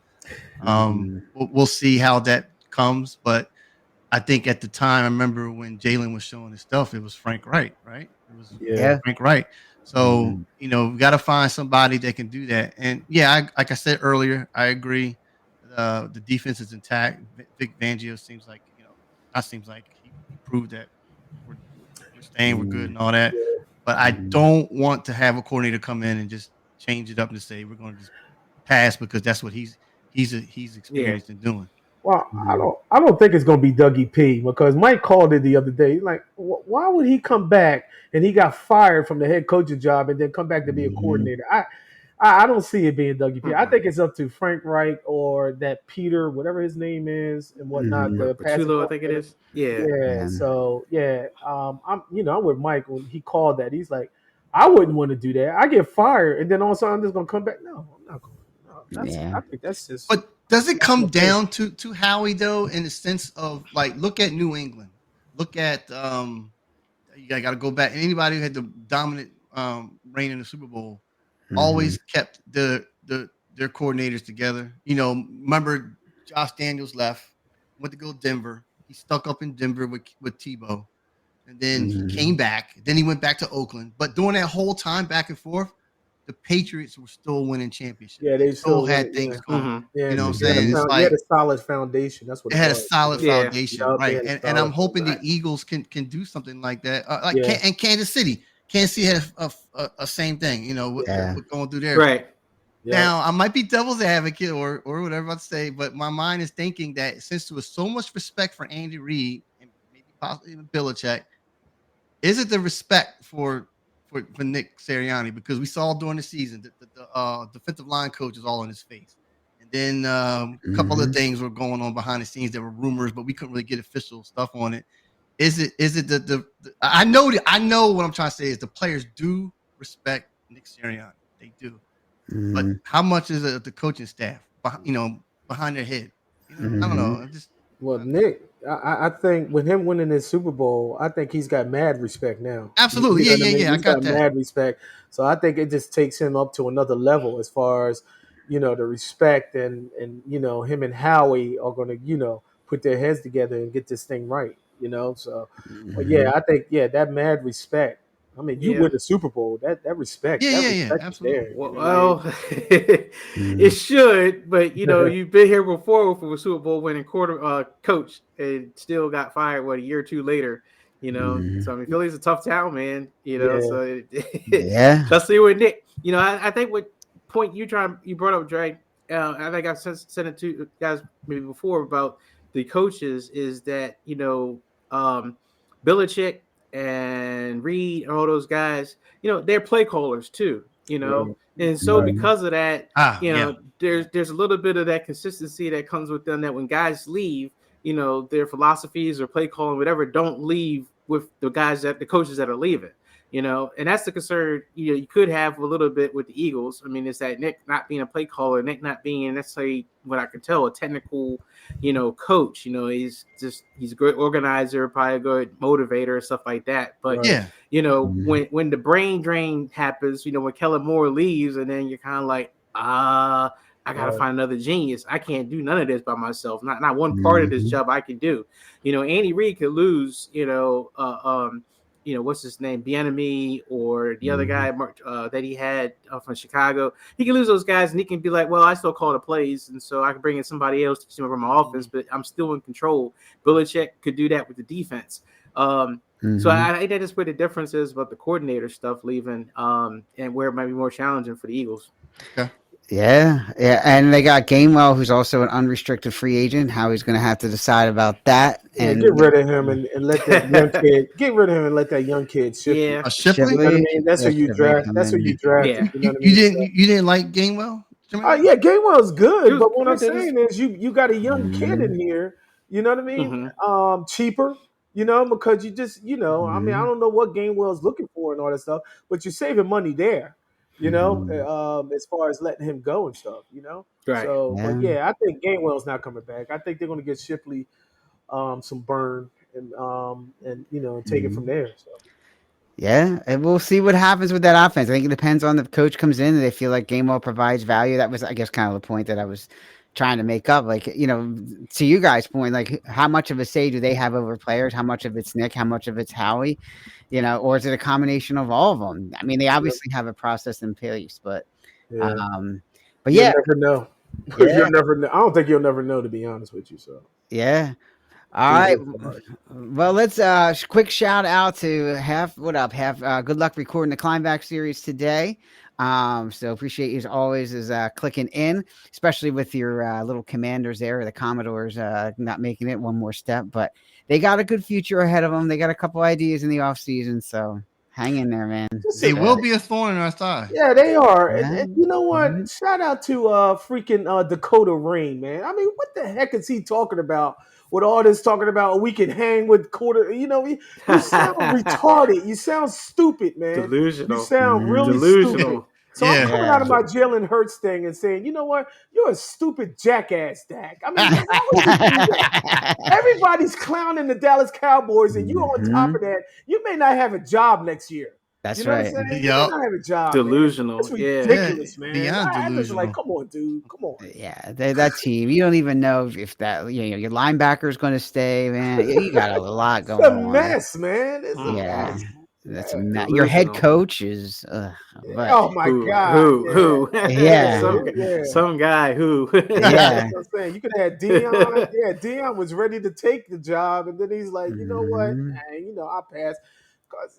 We'll see how that comes, but I think at the time, I remember when Jalon was showing his stuff, it was Frank Wright, right? It was Frank Wright. So, we got to find somebody that can do that. And like I said earlier, I agree. The defense is intact. Vic Fangio seems like, he proved that we're staying, we're good and all that. But I don't want to have a coordinator come in and just change it up and say, we're going to just pass because that's what he's experienced in doing. Well, I don't think it's going to be Dougie P because Mike called it the other day. He's like, why would he come back and he got fired from the head coaching job and then come back to be a coordinator? I don't see it being Dougie P. I think it's up to Frank Wright or that Peter, whatever his name is and whatnot. Pachulo, I think it is. Yeah. So I'm with Mike when he called that. He's like, I wouldn't want to do that. I get fired and then all of a sudden I'm just going to come back. No, I'm not going. I think that's just. But does it come down to Howie though, in the sense of like, look at New England, look at you got to go back. And anybody who had the dominant reign in the Super Bowl always kept their coordinators together. Remember Josh Daniels left, went to go to Denver. He stuck up in Denver with Tebow, and then he came back. Then he went back to Oakland. But during that whole time back and forth, the Patriots were still winning championships. Yeah, they still had things going. Yeah, you know what I'm saying? It's like, had a solid foundation. That's what it had. A solid foundation, right? And I'm hoping the Eagles can do something like that. And Kansas City had a same thing. With going through there. Right. Now I might be devil's advocate or whatever I'm about to say, but my mind is thinking that since there was so much respect for Andy Reid and maybe possibly even Belichick, is it the respect for Nick Sirianni? Because we saw during the season that the defensive line coach is all in his face. And then a couple of things were going on behind the scenes. There were rumors, but we couldn't really get official stuff on it. Is it the I know what I'm trying to say is the players do respect Nick Sirianni. They do. But how much is it the coaching staff, behind their head? I don't know. Nick, I think with him winning this Super Bowl, I think he's got mad respect now. Absolutely. Yeah. He's got mad respect. So I think it just takes him up to another level as far as, the respect and him and Howie are going to, put their heads together and get this thing right, So, but I think, that mad respect. I mean, you win the Super Bowl. That respect. Respect absolutely. There, well, it should, but you've been here before with a Super Bowl winning coach and still got fired a year or two later. So I mean, Philly's a tough town, man. So especially with Nick. I think what point you brought up, Dre. I think I've said it to you guys maybe before about the coaches is that Belichick and Reed and all those guys, they're play callers too, and so because of that, there's a little bit of that consistency that comes with them that when guys leave, their philosophies or play calling, whatever, don't leave with the coaches that are leaving, and that's the concern, you could have a little bit with the Eagles. I mean, it's that Nick not being a play caller, Nick not being necessarily what I could tell a technical, coach, he's a good organizer, probably a good motivator, stuff like that. But, when the brain drain happens, when Kellen Moore leaves and then you're kind of like, I got to find another genius. I can't do none of this by myself. Not one part of this job I can do. Andy Reid could lose, what's his name, Bieniemy, or the other guy that he had from Chicago. He can lose those guys, and he can be like, well, I still call the plays, and so I can bring in somebody else to teach over my offense, but I'm still in control. Belichick could do that with the defense. So I think that is where the difference is about the coordinator stuff leaving, and where it might be more challenging for the Eagles. Okay. Yeah, and they got Gainwell, who's also an unrestricted free agent. How he's going to have to decide about that. And get rid of him and let that young kid. Get rid of him and let that young kid shift. Yeah, Shipley. You know what I mean? That's who you draft. That's who you draft. Yeah. You know what I mean? You didn't like Gainwell? Gainwell's good, but what I'm saying is you got a young kid in here. You know what I mean? Cheaper. because you just, I mean, I don't know what Gainwell's looking for and all that stuff, but you're saving money there, as far as letting him go and stuff, Right. So, but I think Gainwell's not coming back. I think they're going to get Shipley some burn and take it from there. So. Yeah, and we'll see what happens with that offense. I think it depends on the coach comes in and they feel like Gainwell provides value. That was, I guess, kind of the point that I was trying to make up. Like, to you guys' point, like how much of a say do they have over players? How much of it's Nick? How much of it's Howie? Or is it a combination of all of them? I mean, they obviously have a process in place, but you'll never know. You'll never know. I don't think you'll never know, to be honest with you. So yeah. All right. Well, let's quick shout out to Hef. What up, Hef? Good luck recording the Climbback series today. So appreciate you as always is clicking in, especially with your little Commanders there, the Commodores not making it one more step, but they got a good future ahead of them. They got a couple ideas in the offseason, so hang in there, man. They will be a thorn in our side. Yeah, they are. And you know what? Shout out to freaking Dakota Rain, man. I mean, what the heck is he talking about? With all this talking about we can hang with quarter, you sound retarded. You sound stupid, man. Delusional. You sound really stupid. So I'm coming out of my Jalon Hurts thing and saying, you know what? You're a stupid jackass, Dak. I mean, why would you do that? Everybody's clowning the Dallas Cowboys, and you on top of that, you may not have a job next year. That's right. What I'm saying? You may not have a job. Delusional. It's ridiculous, man. Beyond delusional. Like, come on, dude. Come on. Yeah, that team. You don't even know if that your linebacker is going to stay, man. You got a lot going on. It's a mess, man. It's a mess. That's a mess. Your head coach is. Oh my God! Who? Yeah. Some guy who. Yeah. That's what I'm saying. You could have Deion. Deion was ready to take the job, and then he's like, you know what? I'll pass because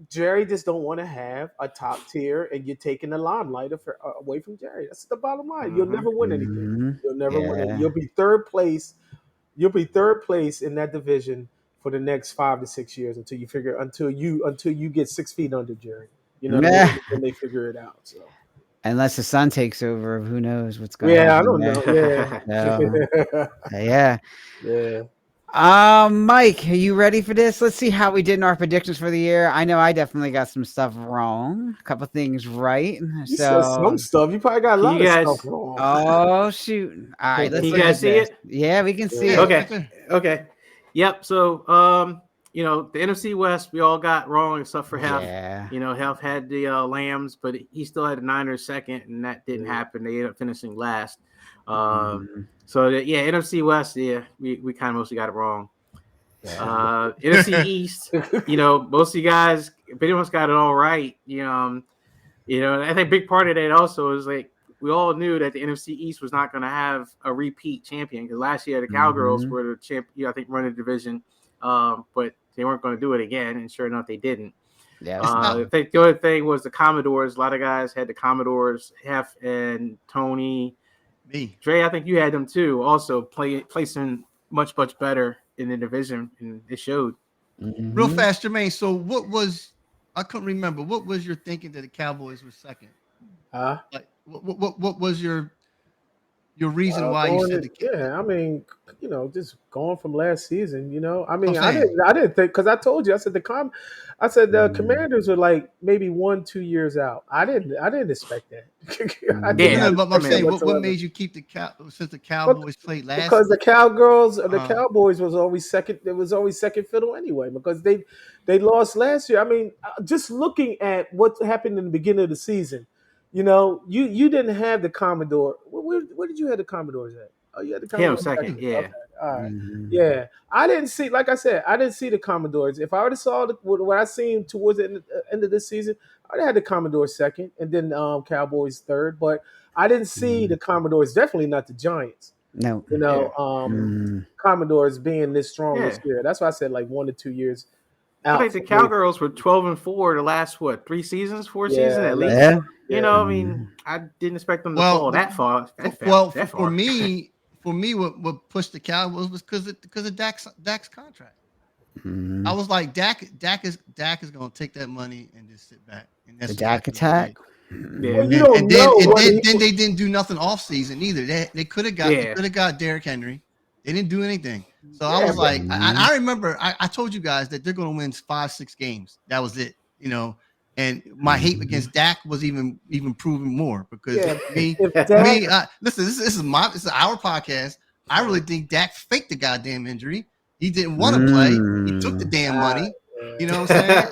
Jerry just don't want to have a top tier, and you're taking the limelight away from Jerry. That's the bottom line. You'll never win anything. You'll never win. You'll be third place. You'll be third place in that division for the next 5 to 6 years until you get 6 feet under Jerry. When they figure it out. So unless the son takes over, who knows what's going on? Yeah, I don't know. Yeah. Yeah. Mike, are you ready for this? Let's see how we did in our predictions for the year. I know I definitely got some stuff wrong, a couple things right. You said some stuff. You probably got a lot of stuff wrong. Oh shoot! All right, let's. Can you guys see it? Yeah, we can see it. Okay. Yep. So, the NFC West we all got wrong except for Hef. Yeah. Hef had the Lambs, but he still had the Niners second, and that didn't happen. They ended up finishing last. So NFC West, we kind of mostly got it wrong. NFC East, most of you guys pretty much got it all right. I think a big part of that also is like we all knew that the NFC East was not going to have a repeat champion because last year the Cowgirls were the champion. I think running the division, but they weren't going to do it again, and sure enough, they didn't. Yeah. I think the other thing was the Commodores. A lot of guys had the Commodores, Hef and Tony. Me. Dre, I think you had them too. Also placing much better in the division, and it showed. Real fast, Jermaine. So I couldn't remember. What was your thinking that the Cowboys were second? Like, what was your reason why you said the Cowboys? Yeah, I mean, just going from last season, I mean, I didn't think because I told you, I said the Commanders are like maybe 1-2 years out. I didn't expect that. But I'm saying, what made you keep since the Cowboys played last? Because the Cowboys was always second. It was always second fiddle anyway because they lost last year. I mean, just looking at what happened in the beginning of the season, you didn't have the Commodore. Where did you have the Commodores at? Oh, you had the Commodores second. Yeah. Okay. All right. Yeah. I didn't see, like I said, I didn't see the Commodores. If I would have saw what I seen towards the end of this season, I would have had the Commodores second and then Cowboys third. But I didn't see the Commodores, definitely not the Giants. No. Commodores being this strong this year. That's why I said like 1 to 2 years out. I think the Cowgirls were 12-4 the last 4 seasons at least. Yeah. I mean, I didn't expect them to fall that far. For me, what pushed the Cowboys was because of Dak's contract. I was like, Dak is going to take that money and just sit back. And that's the Dak attack. Yeah. Then they didn't do nothing off season either. They could have got Derrick Henry. They didn't do anything. So I was like, I remember I told you guys that they're going to win 5-6 games. That was it, And my hate against Dak was even proven more because listen, this is our podcast. I really think Dak faked the goddamn injury. He didn't want to play. He took the damn money. You know what I'm saying?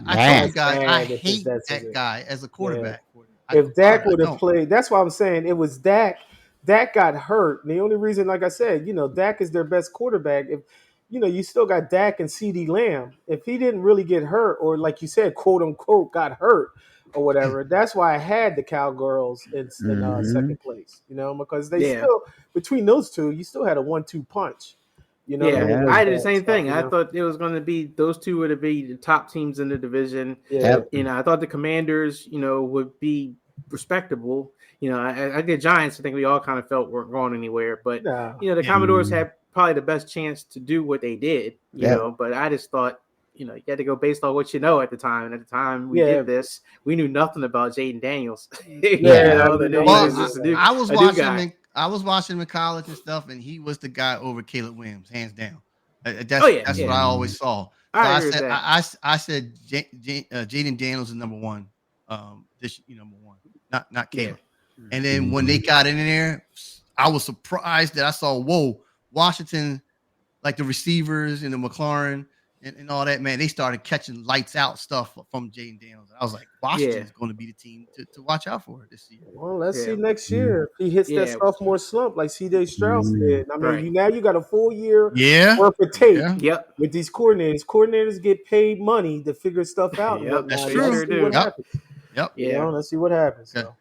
I told you guys I hate that guy as a quarterback. Yeah. If Dak would have played, that's why I'm saying it was Dak. Dak got hurt. And the only reason, like I said, Dak is their best quarterback. If you still got Dak and CeeDee Lamb. If he didn't really get hurt, or like you said, quote unquote, got hurt or whatever, that's why I had the Cowgirls in second place. Because they still, between those two, you still had a 1-2 punch. I did the same thing. I thought it was going to be those two would be the top teams in the division. I thought the Commanders, would be respectable. I the Giants, I think we all kind of felt weren't going anywhere, but the Commodores had probably the best chance to do what they did. But I just thought, you had to go based on what at the time. And at the time we did this, we knew nothing about Jaden Daniels. I was watching him in college and stuff, and he was the guy over Caleb Williams, hands down. That's what I always saw. So I said Jaden Daniels is number one. This number one, not Caleb. And then when they got in there, I was surprised that I saw Washington, like the receivers and the McLaurin and all that, man, they started catching lights out stuff from Jaden Daniels. I was like, Washington is going to be the team to watch out for this year. Well, let's see next year if he hits that sophomore slump like C.J. Strauss did. I mean, now you got a full year worth of tape with these coordinators. Coordinators get paid money to figure stuff out. That's true. Let's see what happens. So.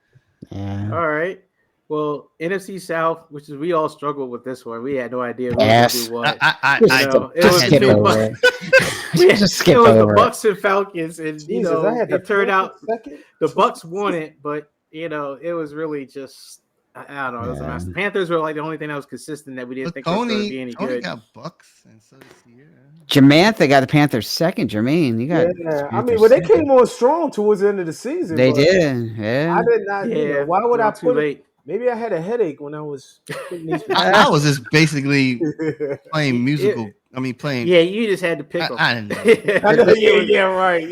Yeah. All right. Well, NFC South, which is we all struggled with this one. We had no idea who was going to do what. It was the Bucks and Falcons, and it turned out the Bucks won it, but it was really just I don't know. It was a mess. The Panthers were like the only thing that was consistent that we didn't think was going to be any good. Got Bucks, and so Jermaine, they got the Panthers second. Jermaine, you got. I mean, they came on strong towards the end of the season. They did. Yeah. I did not. Why would I put late? Maybe I had a headache when I was. I was just basically playing musical. Playing. Yeah, you just had to pick them. I didn't know. Right.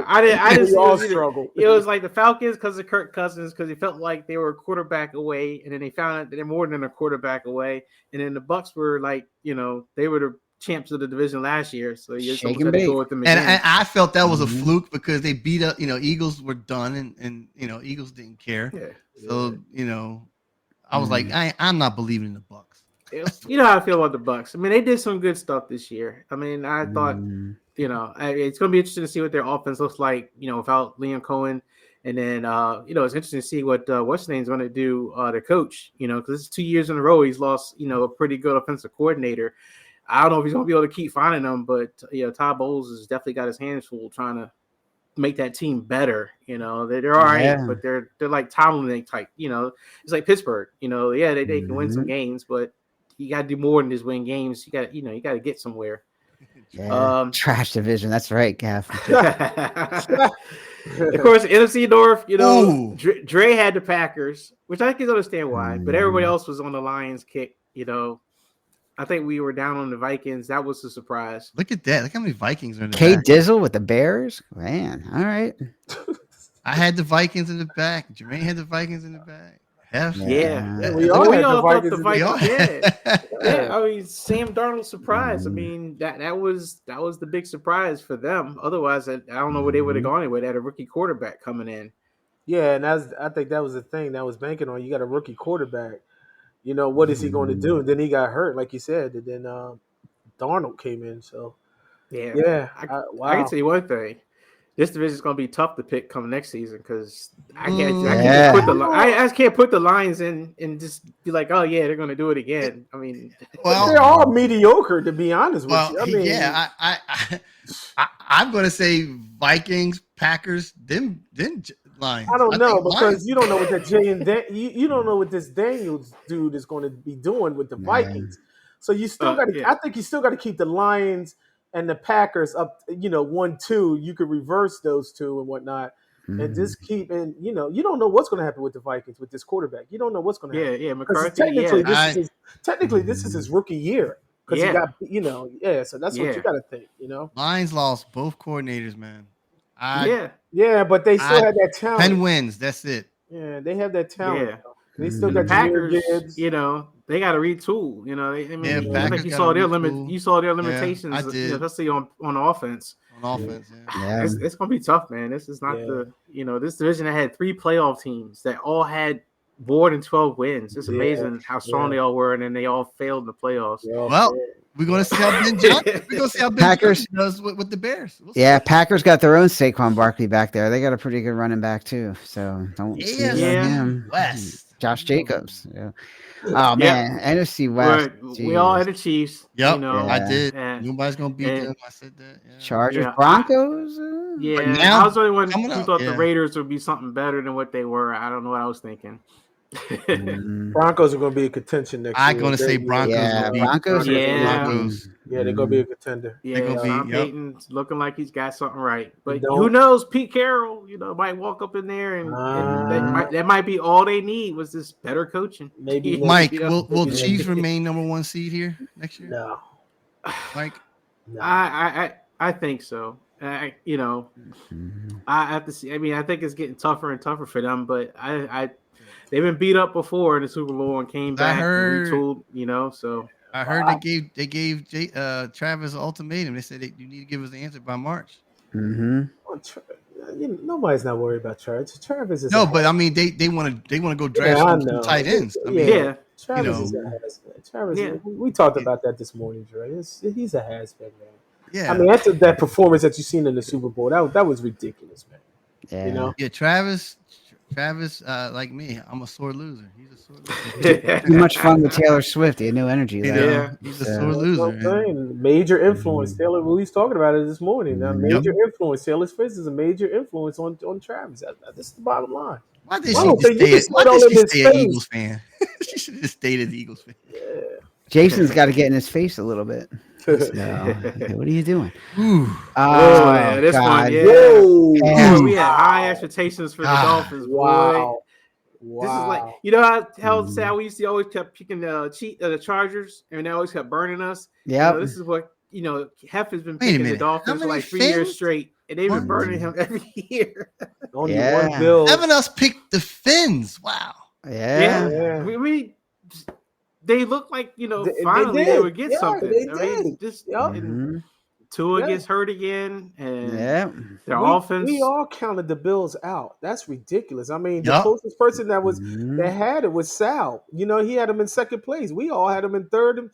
I just all struggled. It was like the Falcons because of Kirk Cousins, because he felt like they were a quarterback away, and then they found out that they're more than a quarterback away, and then the Bucks were like, they were the champs of the division last year, so you just had to go with them again. And I felt that was a fluke because they beat up, Eagles were done, and Eagles didn't care. So I was like, I'm not believing in the Bucks. You know how I feel about the Bucks. I mean, they did some good stuff this year. I mean, I thought, it's going to be interesting to see what their offense looks like, without Liam Cohen. And then, it's interesting to see what what's name's going to do, the coach, because it's 2 years in a row he's lost, a pretty good offensive coordinator. I don't know if he's going to be able to keep finding them, but Todd Bowles has definitely got his hands full trying to make that team better. They're all right, but they're like Tomlin type. It's like Pittsburgh. They can win some games, but you got to do more than just win games. You got to get somewhere. Trash division. That's right, Gaff. Of course, NFC North. Dre had the Packers, which I can understand why, but everybody else was on the Lions kick. I think we were down on the Vikings. That was a surprise. Look at that. Look how many Vikings are in the back. Dizzle with the Bears. Man, all right. I had the Vikings in the back. Jermaine had the Vikings in the back. We all thought the Vikings. I mean, Sam Darnold surprise. I mean, that was the big surprise for them. Otherwise, I don't know where they would have gone anyway. They had a rookie quarterback coming in. Yeah, and I think that was the thing that was banking on. You got a rookie quarterback. What is he going to do? And then he got hurt, like you said. And then Darnold came in. So, I can tell you one thing. This division is going to be tough to pick come next season because I can't put the Lions in and just be like, oh yeah, they're going to do it again. I mean, they're all mediocre to be honest with you. I mean, I'm going to say Vikings, Packers, then Lions. I don't know because you don't know what that you don't know what this Daniels dude is going to be doing with the Vikings. So you still got to. I think you still got to keep the Lions and the Packers up. 1-2. You could reverse those two and whatnot, and just keep. And you don't know what's going to happen with the Vikings with this quarterback. You don't know what's going to happen. McCarthy. Technically, this is his rookie year. because he got, so that's what you got to think, Lions lost both coordinators, man. But they still had that talent. 10 wins, that's it. Yeah, they have that talent. Yeah. They still got the Packers, they got to retool. I think you saw their limitations, especially on offense. It's gonna be tough, man. This is not this division that had 3 playoff teams that all had more than 12 wins. It's amazing how strong they all were, and then they all failed in the playoffs. Well, we're gonna see how Ben Packers does with the Bears. Packers got their own Saquon Barkley back there. They got a pretty good running back too. So don't sneeze on him. West. Josh Jacobs. Yeah. Oh man, NFC West. We all had the Chiefs. Yep, I did. Nobody's gonna beat them. I said that. Yeah. Chargers, Broncos. Now, I was the only one who thought the Raiders would be something better than what they were. I don't know what I was thinking. Broncos are going to be a contention next year. I'm going to say Broncos. Broncos. Yeah, they're going to be a contender. Yeah, Sean Payton's looking like he's got something right. But who knows? Pete Carroll, might walk up in there and that might be all they need was this better coaching. Maybe Mike, will Chiefs remain number 1 seed here next year? No. Mike? No. I think so. I have to see. I mean, I think it's getting tougher and tougher for them, but they've been beat up before in the Super Bowl and came back and retooled, so. I heard they gave Travis an ultimatum. They said you need to give us the answer by March. Mm-hmm. Nobody's not worried about Travis. Travis is but I mean they want to go draft some tight ends. I mean, Travis is a has-been. Travis, we talked about that this morning, Dre. He's a has-been, man. Yeah. I mean, after that performance that you seen in the Super Bowl, that was ridiculous, man. Yeah. Yeah, Travis, like me, I'm a sore loser. He's a sore loser. Too much fun with Taylor Swift. He had no energy. He's a sore loser. Major influence. Taylor, Louis talking about it this morning. Major influence. Taylor Swift is a major influence on Travis. This is the bottom line. Why did she stay an Eagles fan? She should have just stayed an Eagles fan. Yeah. Jason's got to get in his face a little bit. No. What are you doing? This one, we had high expectations for the Dolphins. Wow. This is like, how sad we used to always kept picking the Chargers, and they always kept burning us. Yeah, this is what Hef has been picking the Dolphins for like 3 years straight, and they've been burning him every year. Only one bill. Having us pick the Fins. Wow. Yeah. We they look like finally they would get something. Tua gets hurt again, and their offense. We all counted the Bills out. That's ridiculous. I mean, the closest person that had it was Sal. He had him in second place. We all had him in third.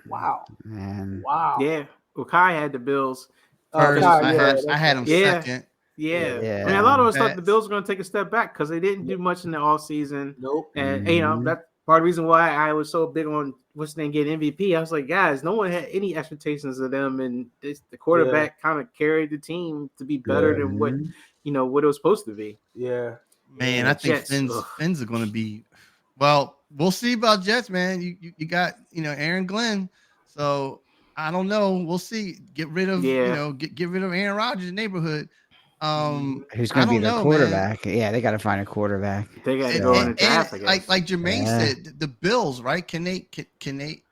Wow, man. Wow. Yeah. Well, Kai had the Bills first. I had him second. Yeah. I mean, a lot of us thought the Bills were going to take a step back because they didn't do much in the offseason. Nope. And that's part of the reason why I was so big on what's name getting MVP. I was like, guys, no one had any expectations of them, and the quarterback kind of carried the team to be better than what what it was supposed to be. Yeah, man, I think Fins are going to be. Well, we'll see about Jets, man. You got Aaron Glenn, so I don't know. We'll see. Get rid of get rid of Aaron Rodgers' neighborhood. Who's going to be the quarterback? Man. Yeah, they got to find a quarterback. They got to go in the draft. Like Jermaine said, the Bills, right? Can they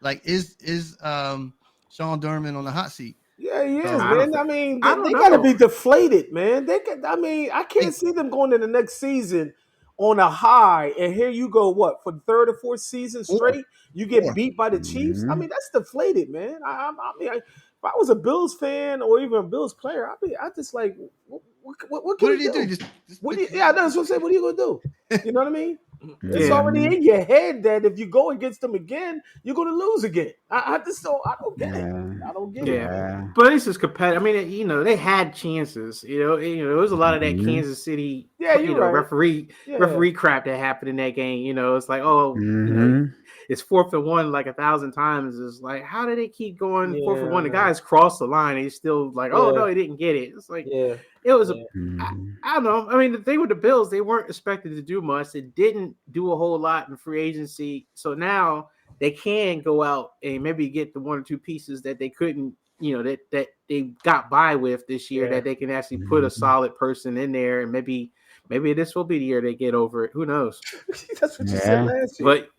like is Sean Durman on the hot seat? Yeah, he is, man. I mean, they got to be deflated, man. I can't see them going to the next season on a high, and here you go. What for the third or fourth season straight? You get beat by the Chiefs. I mean, that's deflated, man. If I was a Bills fan or even a Bills player, I just like, what can you do? That's what I'm saying. What are you gonna do? You know what I mean? It's already in your head that if you go against them again, you're gonna lose again. I don't get it. I don't get it. But this is competitive. I mean, they had chances. There was a lot of that Kansas City, referee crap that happened in that game. It's like, it's 4th and 1 like 1,000 times. It's like, how do they keep going 4th and 1? The guys crossed the line and he's still like, no, he didn't get it. It's like, it was I don't know. I mean, the thing with the Bills, they weren't expected to do much. They didn't do a whole lot in free agency. So now they can go out and maybe get the 1 or 2 pieces that they couldn't, that they got by with this year, that they can actually put a solid person in there. And maybe this will be the year they get over it. Who knows? That's what you said last year. But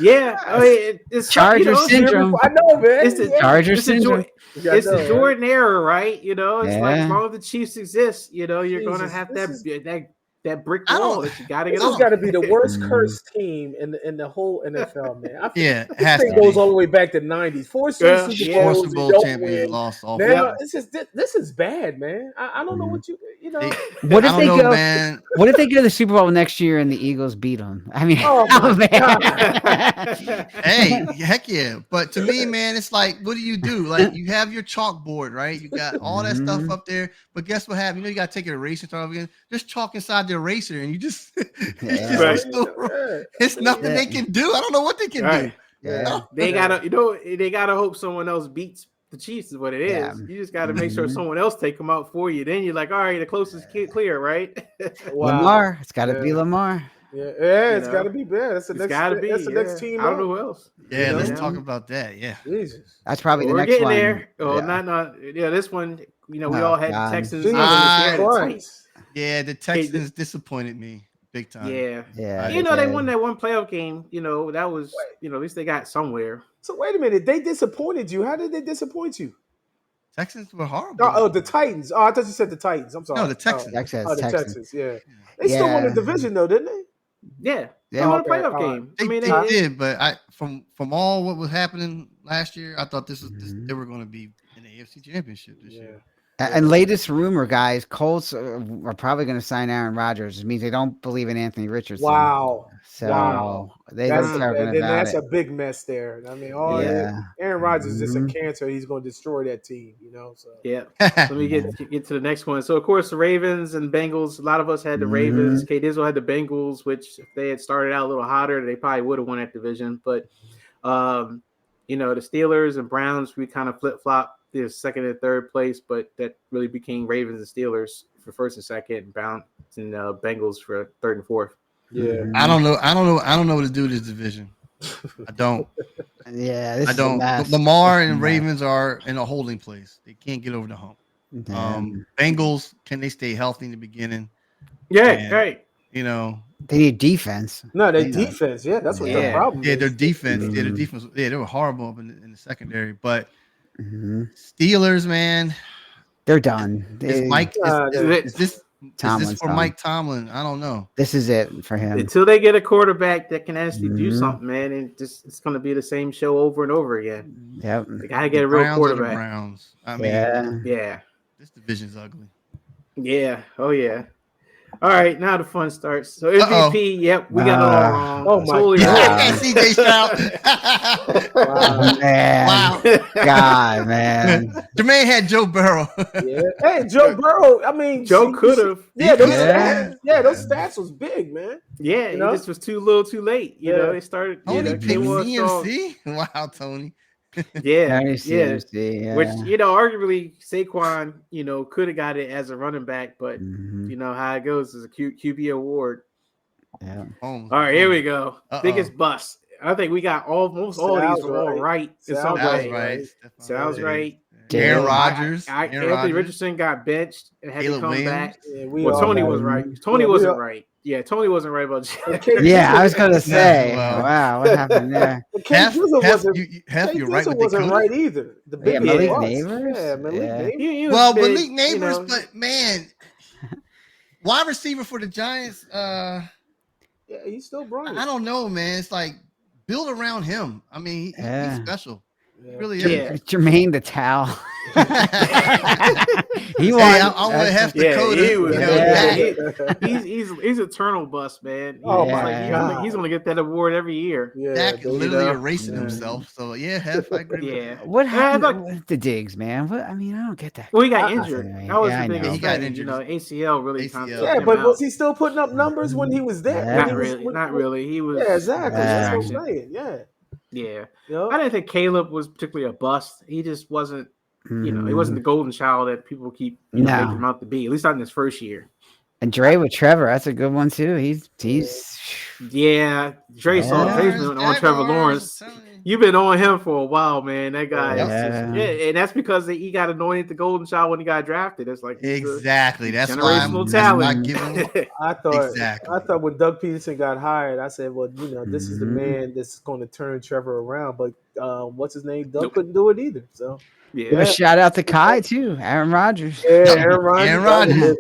Yeah, I mean, it's Charger syndrome. I know, man. It's the Charger syndrome. It's the Jordan era, right? You know, it's like as Yeah. long as the Chiefs exist, you know, you're gonna have that brick wall that you gotta get This off. has got to be the worst cursed team in the whole NFL, man. I think it this thing goes all the way back to '90s. Four straight Super Bowl champions lost all. Now this is bad, man. I don't know what you know. What if they go? Man. What if they go to the Super Bowl next year and the Eagles beat them? I mean, hey, heck yeah! But to me, man, it's like, what do you do? Like, you have your chalkboard, right? You got all that stuff up there, but guess what happens? You know, you got to take an eraser and start over again. Just chalk inside the eraser, and you just it's nothing they can do. I don't know what they can do. Yeah. They gotta hope someone else beats the Chiefs is what it is. Yeah. You just got to make sure someone else take them out for you. Then you're like, all right, the closest kid clear, right? Lamar, it's got to be Lamar. It's got to be bad. That's the next team. I don't know who else. Yeah, let's talk about that. Yeah, Jesus, that's probably the next one. We're getting there. Oh, not. Yeah, this one. You know, we all had Texans. Yeah, the Texans disappointed me big time. Yeah. You know, they won that one playoff game. You know, that was. You know, at least they got somewhere. So wait a minute, they disappointed you. How did they disappoint you? Texans were horrible. Oh, the Titans. Oh, I thought you said the Titans. I'm sorry. No, the Texans. The Texans. Yeah. They still won the division though, didn't they? Yeah. They won a playoff game. They did, but from all what was happening last year, I thought they were going to be in the AFC Championship this year. And latest rumor, guys, Colts are probably going to sign Aaron Rodgers. It means they don't believe in Anthony Richardson. Wow. So that's a big mess there. I mean, Aaron Rodgers is just a cancer. He's going to destroy that team, you know. So let me get to the next one. So of course the Ravens and Bengals. A lot of us had the Ravens. K Dizzle had the Bengals, which if they had started out a little hotter, they probably would have won that division. But you know, the Steelers and Browns, we kind of flip flop the second and third place, but that really became Ravens and Steelers for first and second, and Browns and Bengals for third and fourth. Yeah, I don't know what to do with this division. I don't. I don't. Lamar and Ravens are in a holding place. They can't get over the hump. Bengals, can they stay healthy in the beginning? Yeah, right. You know, they need defense. No, they defense. Yeah, that's what their problem is. Yeah, their defense. Yeah, their defense. Yeah, they were horrible up in the secondary. But Steelers, man, they're done. Is this for Mike Tomlin? I don't know. This is it for him. Until they get a quarterback that can actually do something, man, and it's going to be the same show over and over again. Yep. They got to get a real quarterback. Browns. I mean, this division's ugly. Yeah. Oh yeah. All right, now the fun starts. So MVP, we got it all wrong. Oh my God. CJ Stroud. Wow. God, man. Jermaine had Joe Burrow. Hey, Joe Burrow. I mean, Joe could have. Those stats was big, man. Yeah, it just was too little, too late. You know, they started. Tony picked CMC. Wow, Tony. Which arguably Saquon, could have got it as a running back, but you know how it goes as a QB award. Yeah. All right, here we go. Biggest bust. I think we got almost all these were all right in some way. Sounds right. Aaron Rodgers. Anthony Richardson got benched and had to come back. Tony was right. Tony wasn't right. Yeah, Tony wasn't right about I was going to say. Wow, what happened there? Half you're right with wasn't right either. The big Malik Neighbors. Neighbors. Malik Neighbors, but man, wide receiver for the Giants. He's still bright. I don't know, man. It's like build around him. I mean, he's special. He really is. Jermaine the towel. He won. I want to have to code He's eternal bust, man. He's gonna get that award every year. Dak literally erasing himself. So I agree. Yeah. What happened with the Diggs, man? I don't get that. Well, he got injured. That was the biggest. He got injured. ACL really. But was he still putting up numbers when he was there? Not really. He was. Yeah, exactly. That's what I'm saying. Yeah. I didn't think Caleb was particularly a bust. He just wasn't. He wasn't the golden child that people keep making him out to be. At least not in his first year. And Dre with Trevor, that's a good one too. He's Dre's been on Trevor Lawrence. You've been on him for a while, man. That guy, and that's because he got anointed the golden child when he got drafted. It's like exactly. That's generational why talent. I thought when Doug Peterson got hired, I said, well, this is the man that's going to turn Trevor around. But what's his name? Doug couldn't do it either. So give a shout out to Kai too, Aaron Rodgers. Yeah, Aaron Rodgers.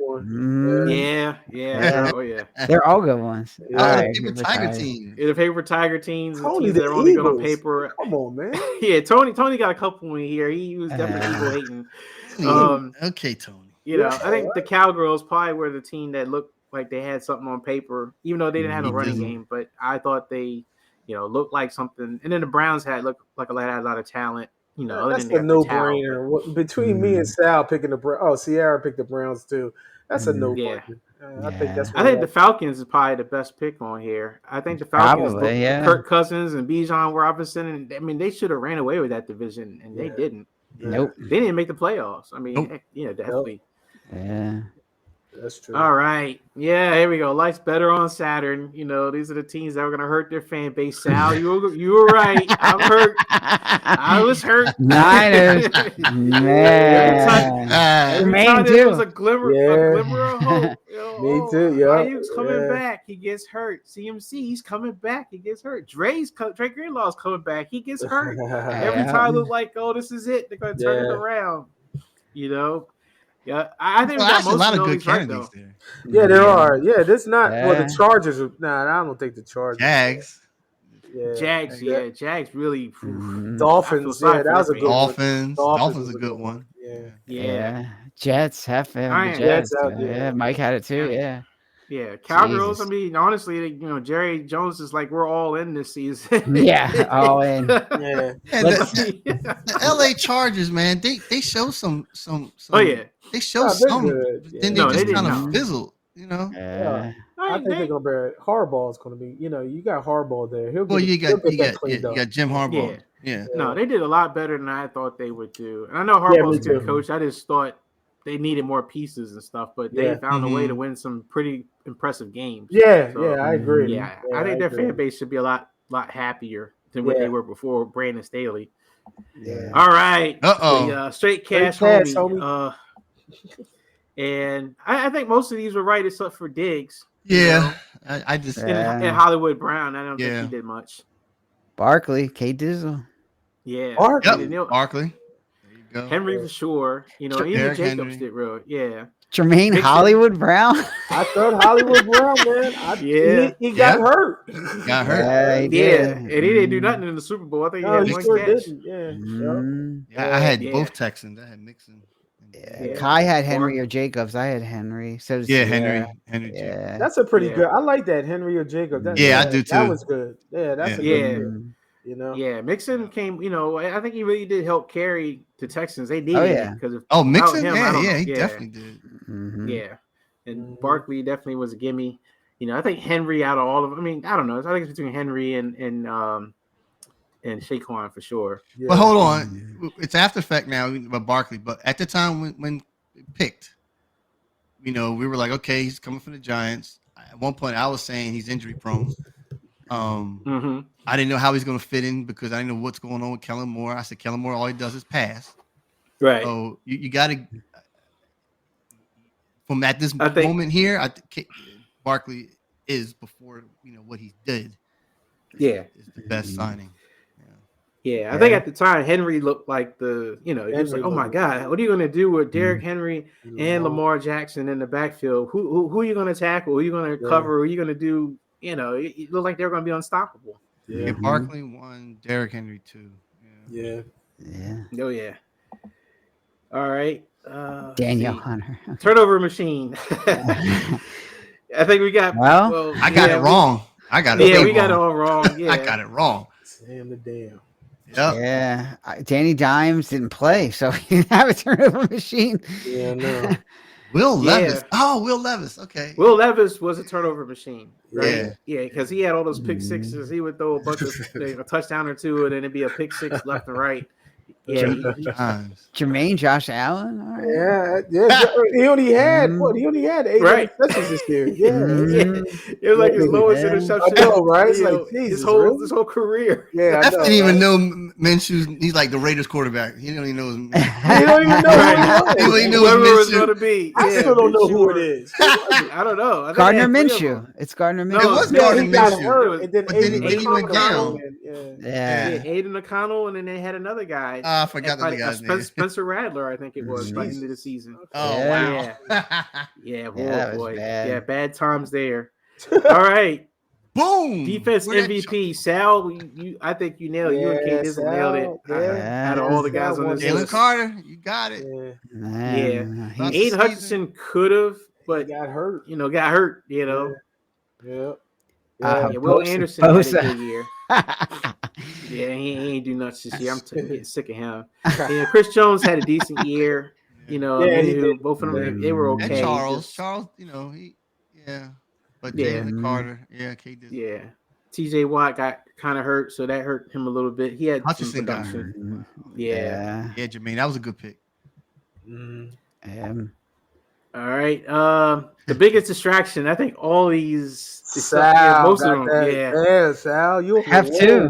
Yeah. Yeah. Oh yeah. They're all good ones. All right, favorite Tiger team. The favorite Tiger teams. Tony, the teams that are only good on paper. Come on, man. Yeah, Tony got a couple in here. He was definitely Eagle hating. Okay, Tony. I think the Cowgirls probably were the team that looked like they had something on paper, even though they didn't have a running game. But I thought they, looked like something. And then the Browns had a lot of talent. That's a no-brainer. Between me and Sal picking the Browns, Sierra picked the Browns too. That's a no-brainer. I think the Falcons is probably the best pick on here. I think the Falcons, Kirk Cousins and Bijan Robinson, and I mean they should have ran away with that division, and they didn't. Nope, they didn't make the playoffs. I mean, definitely. Yeah. That's true. All right. Yeah, here we go. Life's better on Saturn. These are the teams that are going to hurt their fan base. Sal, you were right. I'm hurt. I was hurt. Niners. Man. Every time there was a glimmer of hope. Me too, yeah. Ayuk's coming back. He gets hurt. CMC, he's coming back. He gets hurt. Drake Greenlaw's coming back. He gets hurt. Every time it looked like, this is it. They're going to turn it around. Yeah, I think we got most a lot of good candidates there. Yeah, there are. Yeah, this not. Well, the Chargers. I don't think the Chargers. Jags. Jags really. Dolphins. Yeah, that was a good one. Dolphins a good one. Yeah. Jets. Jets. Yeah, Mike had it too. Yeah. Yeah, Cowgirls. Jesus. I mean, honestly, Jerry Jones is like we're all in this season. Yeah, all in. Yeah, and the LA Chargers, man, they show some. Oh yeah, they show some. Then they just kind of fizzle. Yeah. I think they're gonna be Harbaugh is gonna be. You got Harbaugh there. You got Jim Harbaugh. Yeah. No, they did a lot better than I thought they would do. And I know Harbaugh's a good coach. I just thought they needed more pieces and stuff, but they found a way to win some pretty impressive games. Yeah, I agree. Yeah, I think their fan base should be a lot happier than what they were before Brandon Staley. Yeah. All right. Uh-oh. Straight cash homie. And I think most of these were right except for Diggs. Yeah. I just and Hollywood Brown. I don't think he did much. Barkley, K Dizzle. Yeah. Barkley. Henry for sure. Even Jacobs Henry. did real. Yeah. Jermaine Hollywood Brown. I thought Hollywood Brown, man. He got hurt. And he didn't do nothing in the Super Bowl. I think he had one catch. I had both Texans. I had Mixon. Kai had Henry or Jacobs. I had Henry. So Henry. Yeah. That's a pretty good. I like that Henry or Jacobs. I do too. That was good. Yeah, that's a good one. Yeah, Mixon came. I think he really did help carry the Texans. They needed it because Mixon. Him, he definitely did. Mm-hmm. Yeah, and Barkley definitely was a gimme. I think Henry out of all of them. I mean, I don't know. I think it's between Henry and Saquon for sure. Yeah. But hold on, it's after fact now about Barkley. But at the time when picked, we were like, okay, he's coming from the Giants. At one point, I was saying he's injury prone. I didn't know how he's going to fit in because I didn't know what's going on with Kellen Moore. I said Kellen Moore, all he does is pass. Right. So you got to, from at this moment here, I think Barkley is before what he did. Is the best signing. Yeah, I think at the time Henry looked like he was like, oh my God, what are you going to do with Derrick Henry and Lamar Jackson in the backfield? Who are you going to tackle? Who are you going to cover? Who are you going to do? It looked like they were going to be unstoppable. Yeah, Barkley 1, Derrick Henry 2. Yeah. Oh yeah. All right. Daniel Hunter. Turnover machine. I think we got. Well, I got it wrong. I got it. Yeah, we got it all wrong. Yeah, I got it wrong. Sam the damn. Yep. Yeah. Danny Dimes didn't play, so he didn't have a turnover machine. Yeah, no. Will Levis. Oh, Will Levis. Okay. Will Levis was a turnover machine. Right? Yeah. Because he had all those pick sixes. He would throw a bunch of a touchdown or two, and then it'd be a pick six left and right. Yeah, Jermaine, Josh Allen. All right. Yeah. He only had what? He only had 8 interceptions this year. Yeah. It was like his lowest interception. I know, right? It's like Jesus, his whole career. Yeah, I didn't even know Minshew. He's like the Raiders quarterback. He don't even know. He don't even know who he was going to be. I still don't know who it is. I don't know. Gardner Minshew. It's Gardner Minshew. It was Gardner Minshew. But then he went down. Yeah, Aiden O'Connell, and then they had another guy. I forgot the guy's name. Spencer Radler, I think it was, by the end of the season. Oh, wow. Yeah, boy. Bad. Yeah, bad times there. All right. Boom. Defense MVP. Sal, I think you nailed it. You and Kate nailed it. Out of all the guys on this list. Jalen Carter, you got it. Yeah. Aiden Hutchinson could have, but got hurt. Will Anderson had a good year. Yeah, he ain't do nothing this year. I'm getting sick of him. Yeah, Chris Jones had a decent year. Both of them they were okay. And Charles, but Jalen Carter, K did. Yeah, TJ Watt got kind of hurt, so that hurt him a little bit. He had Hutchinson some production. Yeah, Jermaine, that was a good pick. All right. The biggest distraction, I think all these Sal, most of them. Yeah, Sal, you have to.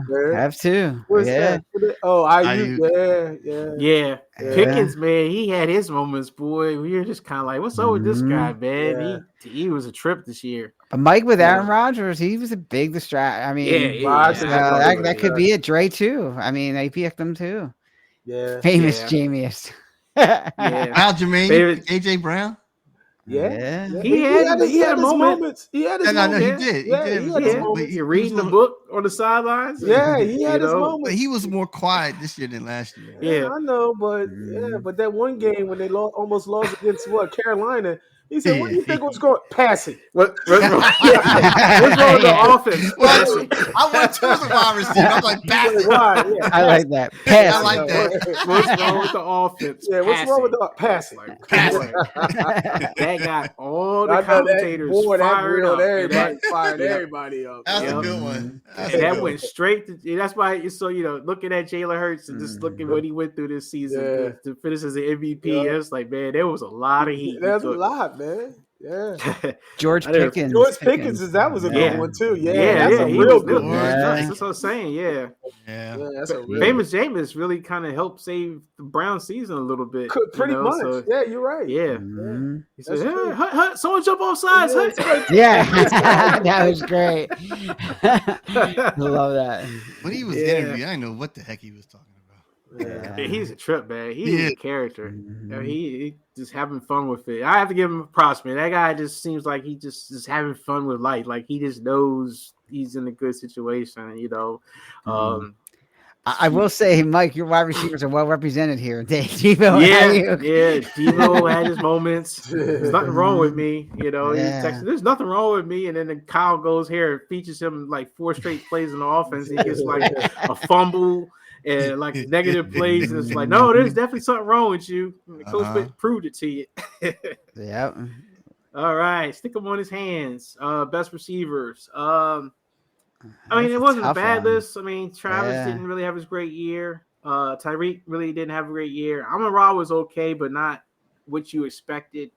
What's that? IU. Yeah. Pickens, man, he had his moments, boy. We were just kind of like, what's up with this guy, man? He was a trip this year. But Mike with Aaron Rodgers, he was a big distraction. I mean, that could be it. Dre too. I mean, they picked them too. Yeah, famous Jamius. Al Jermaine, AJ Brown. Yeah. He had his moments. He had his moments. He did. You're reading the book on the sidelines. Yeah, he had his moments. But he was more quiet this year than last year. Yeah, I know, but that one game when they almost lost against Carolina. He said, "What do you think was going passing? What's wrong? What's wrong with the offense? I went to the wide receiver. I'm like, passing. I like that. Passing. I like that. What's wrong with the offense? Yeah, what's wrong with the passing? Passing. That got all the commentators fired up. Everybody fired everybody up. That's a good one. That went straight to. That's why. So looking at Jalon Hurts and just looking what he went through this season to finish as an MVP, it's like, man, there was a lot of heat. There's a lot. Man, George Pickens. That was a good one too. That's a real good one. That's what I'm saying. Yeah, that's a real famous Jameis really kind of helped save the Brown season a little bit. Pretty much. So, yeah, you're right. Yeah. He said, Hut, someone jump off sides. That was great. Love that. When he was interviewed, I didn't know what the heck he was talking about. Yeah, he's a trip, man. He's a character. He just having fun with it. I have to give him props, man. That guy just seems like he just is having fun with life. Like he just knows he's in a good situation, I will say, Mike, your wide receivers are well represented here. Devo, Devo had his moments. There's nothing wrong with me, There's nothing wrong with me, and then Kyle goes here and features him like 4 straight plays in the offense. He gets like a fumble. And like negative plays, and it's like, no, there's definitely something wrong with you. And the coach proved it to you. All right, stick him on his hands. Best receivers. I mean, it wasn't a bad list. I mean, Travis didn't really have his great year. Tyreek really didn't have a great year. Amon-Ra was okay, but not what you expected.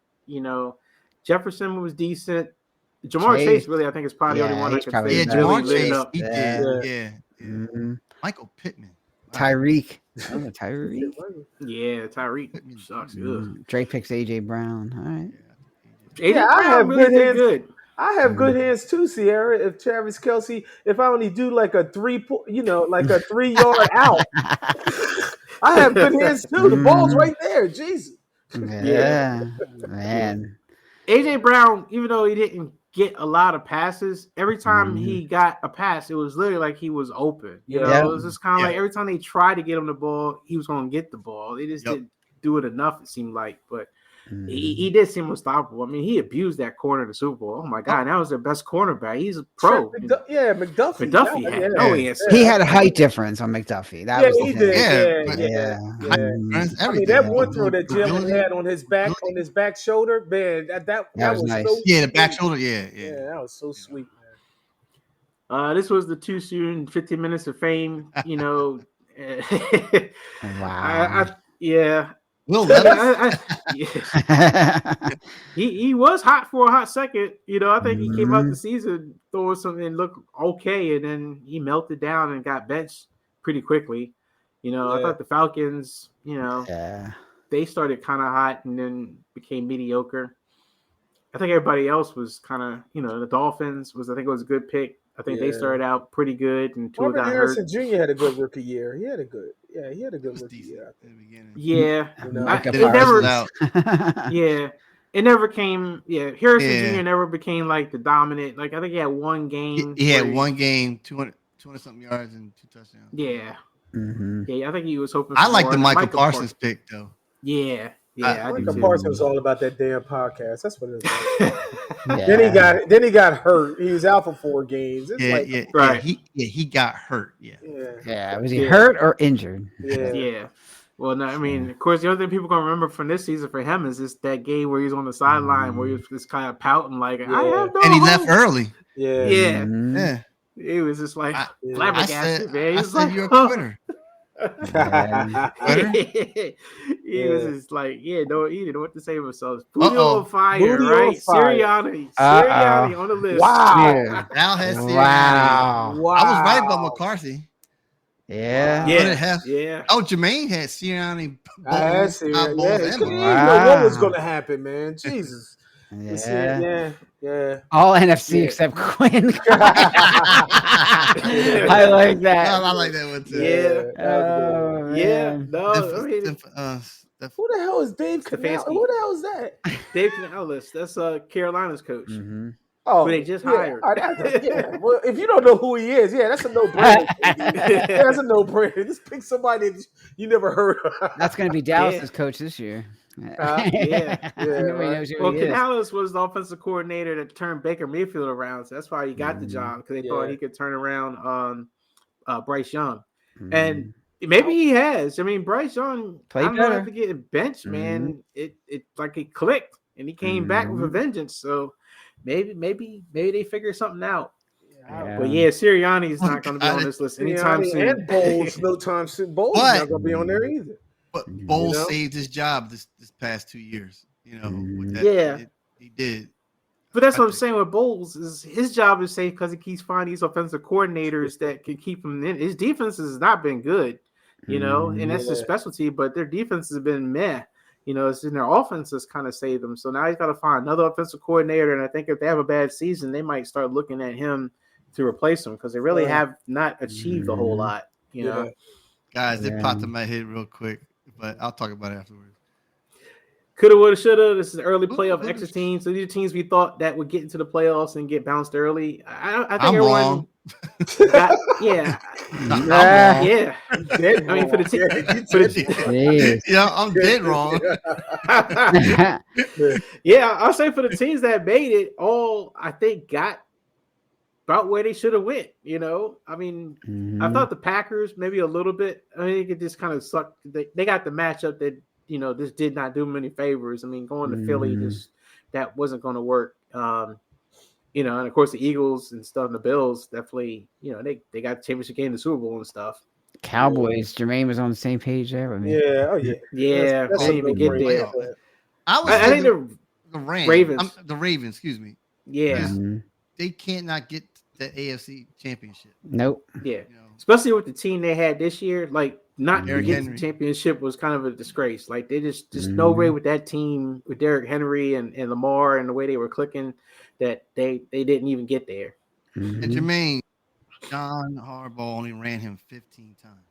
Jefferson was decent. Jamar Chase really, I think, is probably the only one I could say. Yeah, Jamar Chase, he did. Yeah. Michael Pittman. Tyreek. Yeah, Tyreek sucks. Dre picks AJ Brown. All right. AJ Brown really did good. I have good hands too, Sierra. If Travis Kelce, if I only do like a 3-yard out, I have good hands too. The ball's right there. Jesus. Yeah, man. AJ Brown, even though he didn't get a lot of passes, every time he got a pass, it was literally like he was open. It was just kind of like every time they tried to get him the ball, he was going to get the ball. They just didn't do it enough, it seemed like. But he did seem unstoppable. I mean, he abused that corner in the Super Bowl. Oh my God, that was their best cornerback. He's a pro. McDuffie. Had no answer. He had a height difference on McDuffie. That was he did. I mean, that one throw that Jalen had on his back shoulder, man, that was nice. So the back shoulder, that was so sweet, man. This was the too soon 15 minutes of fame. Wow. Yeah. Will he was hot for a hot second. I think he came out Mm-hmm. the season throwing something and looked okay, and then he melted down and got benched pretty quickly. I thought the Falcons, they started kind of hot and then became mediocre. I think everybody else was kind of, the Dolphins I think it was a good pick. I think they started out pretty good and Tua got Harrison hurt. Jr. had a good rookie year. He had a good rookie year in the beginning. Yeah. It never came. Yeah, Harrison Jr. never became like the dominant. Like I think he had one game. He had one game, 200 something yards and 2 touchdowns. Yeah. Mm-hmm. Yeah, I think he was hoping. I like the Michael Parsons pick though. Yeah. Michael Parsons was all about that damn podcast. That's what it is. Then he got hurt. He was out for 4 games. It's right. He got hurt. Yeah. Was he hurt or injured? Yeah. Well, no, I mean, of course, the other thing people gonna remember from this season for him is just that game where he was on the sideline where he was just kind of pouting like, "I have no." And he left early. Yeah. He was just like flabbergasted, man. He was like, "You're a quitter." He was just like, he didn't know what to say to himself. Booty on fire, right? Sirianni on the list. Wow. Al has Sirianni. Wow. I was right about McCarthy. Yeah. Oh, Jermaine had Sirianni. I had Sirianni. Wow. You know what was going to happen, man. Jesus. Yeah. All NFC except Quinn. I like that. I like that one too. Who the hell is Dave Canales? Who the hell is that? Dave Canales. That's Carolina's coach. Mm-hmm. Oh, who they just hired. Well, if you don't know who he is, that's a no-brainer. That's a no-brainer. Just pick somebody that you never heard of. That's going to be Dallas's coach this year. Canales was the offensive coordinator that turned Baker Mayfield around, so that's why he got the job, because they thought he could turn around Bryce Young, and maybe he has. I mean, Bryce Young played better after getting benched, man. It clicked, and he came back with a vengeance. So maybe they figure something out. But Sirianni is not going to be on this list anytime soon. And Bowles, no time soon. Bowles not going to be on there either. But Bowles saved his job this past 2 years. With that, he did. But that's what I'm saying with Bowles is his job is safe because he keeps finding these offensive coordinators that can keep him in. His defense has not been good, and that's his specialty. But their defense has been meh. It's in their offense that's kind of saved them. So now he's got to find another offensive coordinator. And I think if they have a bad season, they might start looking at him to replace him because they really have not achieved a whole lot. You know, guys, it popped in my head real quick, but I'll talk about it afterwards. Coulda, woulda, shoulda. This is an early playoff exit team. So these are teams we thought that would get into the playoffs and get bounced early. I think I'm everyone wrong. I mean, I'm dead wrong. I'll say for the teams that made it, all I think got about where they should have went. I mean, I thought the Packers maybe a little bit. I think it just kind of sucked. They got the matchup that this did not do them any favors. I mean, going to Philly, that wasn't going to work. And of course the Eagles and stuff, and the Bills definitely, they got the championship game, the Super Bowl and stuff. Cowboys, Jermaine was on the same page there with me. That's didn't even get there. I think the Ravens. The Ravens, excuse me. Yeah. They can't not get the AFC championship. Nope. Yeah. Especially with the team they had this year, like not to get the championship was kind of a disgrace. Like they just no way with that team with Derrick Henry and Lamar and the way they were clicking that they didn't even get there. And Jermaine, John Harbaugh only ran him 15 times.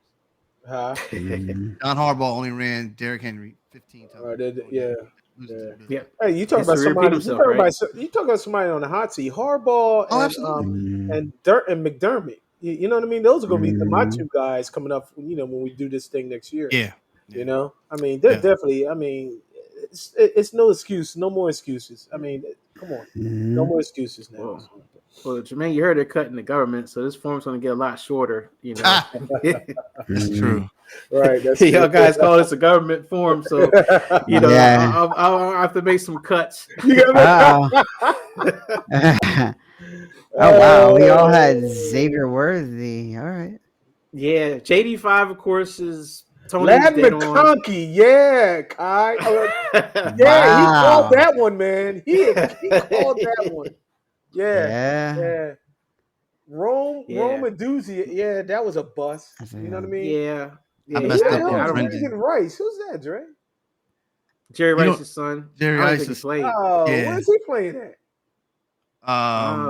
John Harbaugh only ran Derrick Henry 15 times. Hey, you talking about somebody? You talking about somebody on the hot seat? Harbaugh and McDermott. You know what I mean? Those are going to be my two guys coming up. When we do this thing next year. Yeah. I mean, they're definitely. I mean, it's no excuse. No more excuses. I mean, come on. No more excuses now. Well, Jermaine, you heard they're cutting the government, so this form's going to get a lot shorter. That's true. Right. That's y'all guys call this a government form, so I'll have to make some cuts. Oh wow, we all had Xavier Worthy. All right. Yeah, JD5, of course, is Tony Lad dead on. McConkey, yeah, Kai. Yeah, he called that one, man. He called that one. Yeah. Rome and Doozy, yeah, that was a bust. You know what I mean? Yeah. I messed up I on don't Brendan. Rice. Who's that, Dre? Jerry Rice's son. Jerry Rice's played. Oh, where's he playing at?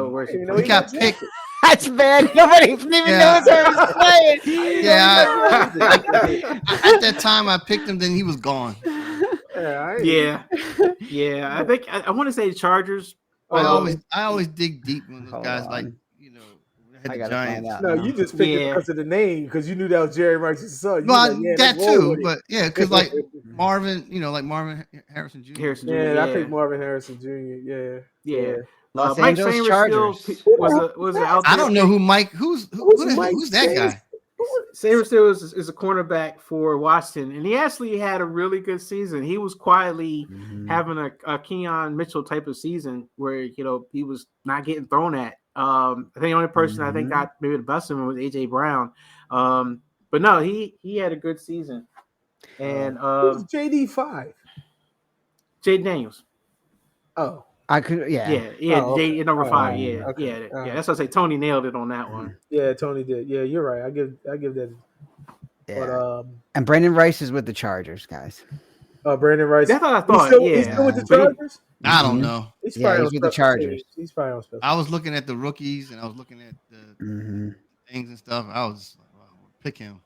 Where's he He got picked. That's bad. Nobody even knows where he's playing. Yeah. At that time, I picked him. Then he was gone. Yeah. I think I want to say the Chargers. I always dig deep when those guys had the Giants. No, you just picked it because of the name, because you knew that was Jerry Rice's son. Well, that too, but because like Marvin, like Marvin Harrison Jr. I picked Marvin Harrison Jr. Yeah. Los Mike Angeles Sainrisfield Chargers. was out there. I don't know who Mike. Who's that guy? Sainrisfield is a cornerback for Washington, and he actually had a really good season. He was quietly having a Keon Mitchell type of season where he was not getting thrown at. I think the only person I think got maybe the best of him was AJ Brown. But no, he had a good season. And who's JD5? Jay Daniels. Oh. I could, okay. Number 5, okay. That's what I say. Tony nailed it on that one. Yeah, Tony did. Yeah, you're right. I give that. Yeah. But, and Brandon Rice is with the Chargers, guys. Brandon Rice. That's what I thought. He's still with the Chargers. I don't know. He's with the Chargers. He's probably on special. I was looking at the rookies and I was looking at the things and stuff. I was like, wow, pick him.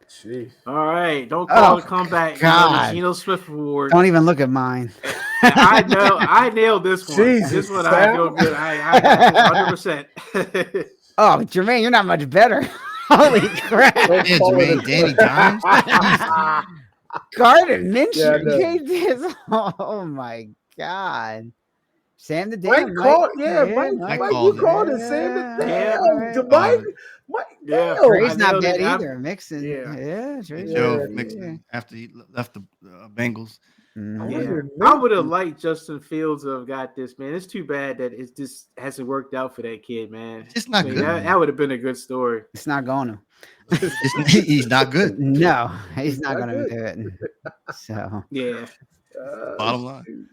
Jeez. All right, don't call the comeback. God. Geno Smith Award. Don't even look at mine. I nailed this one. Jesus, this one I feel good. I 100%. Oh, Jermaine, you're not much better. Holy crap! Yeah, Jermaine, Danny Dimes, Gardner Minshew. Oh my God. Sam the Damn. Mike called you called it. Sam the Damn. Mike, Trey's not bad either. Mixon. Joe Mixon after he left the Bengals. I would have liked Justin Fields to have got this, man. It's too bad that it just hasn't worked out for that kid, man. It's not good. That would have been a good story. It's not going to. He's not good. No, he's not going to do it. So bottom line.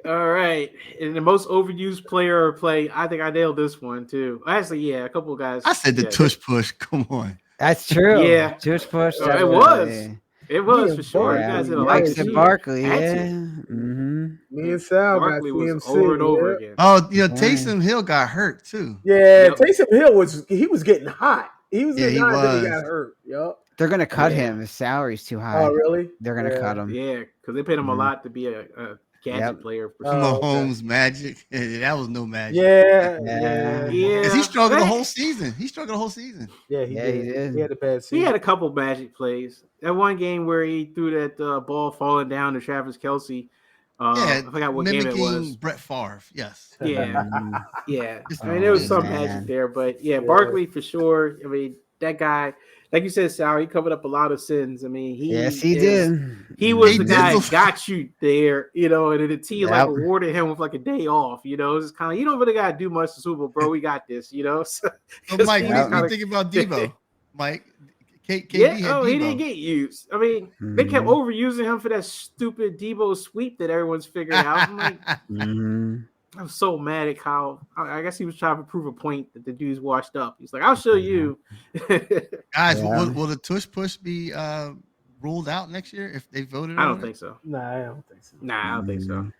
All right, and the most overused player or play, I think I nailed this one too. Actually, a couple of guys. I said the tush push. Come on. That's true. Yeah, tush push. It was. It was for sure. You guys did a lot of Barkley. Me and Sal Barkley got was over and over again. Oh, Taysom Hill got hurt too. Yeah, Taysom Hill was getting hot. He was getting hot until he got hurt. Yep. They're gonna cut him. His salary's too high. Oh, really? They're gonna cut him. Yeah, because they paid him a lot to be a gadget player. For Mahomes magic. That was no magic. Yeah. Because he struggled the whole season. Yeah, he did. He had a bad season. He had a couple magic plays. That one game where he threw that ball falling down to Travis Kelce. I forgot what game it was. Brett Favre. Yes. Yeah. I mean, there was some magic there, but Barkley for sure. I mean, that guy. Like you said, Sal, he covered up a lot of sins. I mean, he did. He was the guy that got you there, and then the team rewarded him with like a day off. It's kind of you don't really got to do much to Super Bowl, bro. We got this, So Mike, what do you think about Debo? Mike, he didn't get used. I mean, they kept overusing him for that stupid Debo sweep that everyone's figuring out. I'm like, I'm so mad at Kyle. I guess he was trying to prove a point that the dude's washed up. He's like, I'll show you. Guys, will the tush push be ruled out next year if they voted on it? I don't think so. Nah, I don't think so.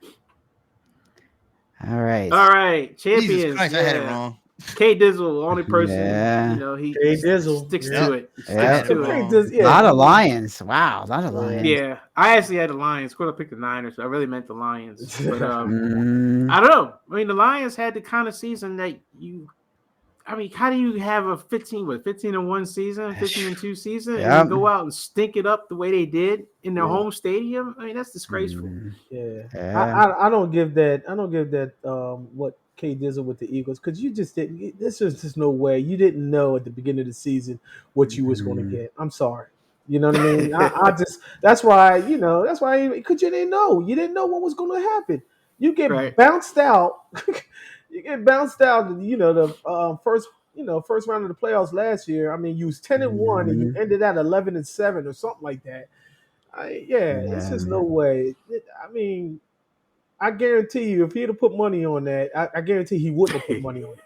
All right. Champions. Jesus Christ, I had it wrong. K Dizzle, only person, he sticks to it. A lot of Lions. Wow, a lot of Lions. Yeah, I actually had the Lions. Of course, I picked the Niners. So I really meant the Lions. But I don't know. I mean, the Lions had the kind of season that how do you have a 15-1 season, 15-2 season, and go out and stink it up the way they did in their home stadium? I mean, that's disgraceful. I don't give that. What K Dizzle with the Eagles, because you just didn't. This is just no way. You didn't know at the beginning of the season what you was going to get. I'm sorry. You know what I mean? I just that's why because you didn't know. You didn't know what was going to happen. You get bounced out. You get bounced out. The first round of the playoffs last year. I mean, you was 10-1 and you ended at 11-7 or something like that. It's just no way. I mean, I guarantee you, if he'd have put money on that, I guarantee he wouldn't have put money on it.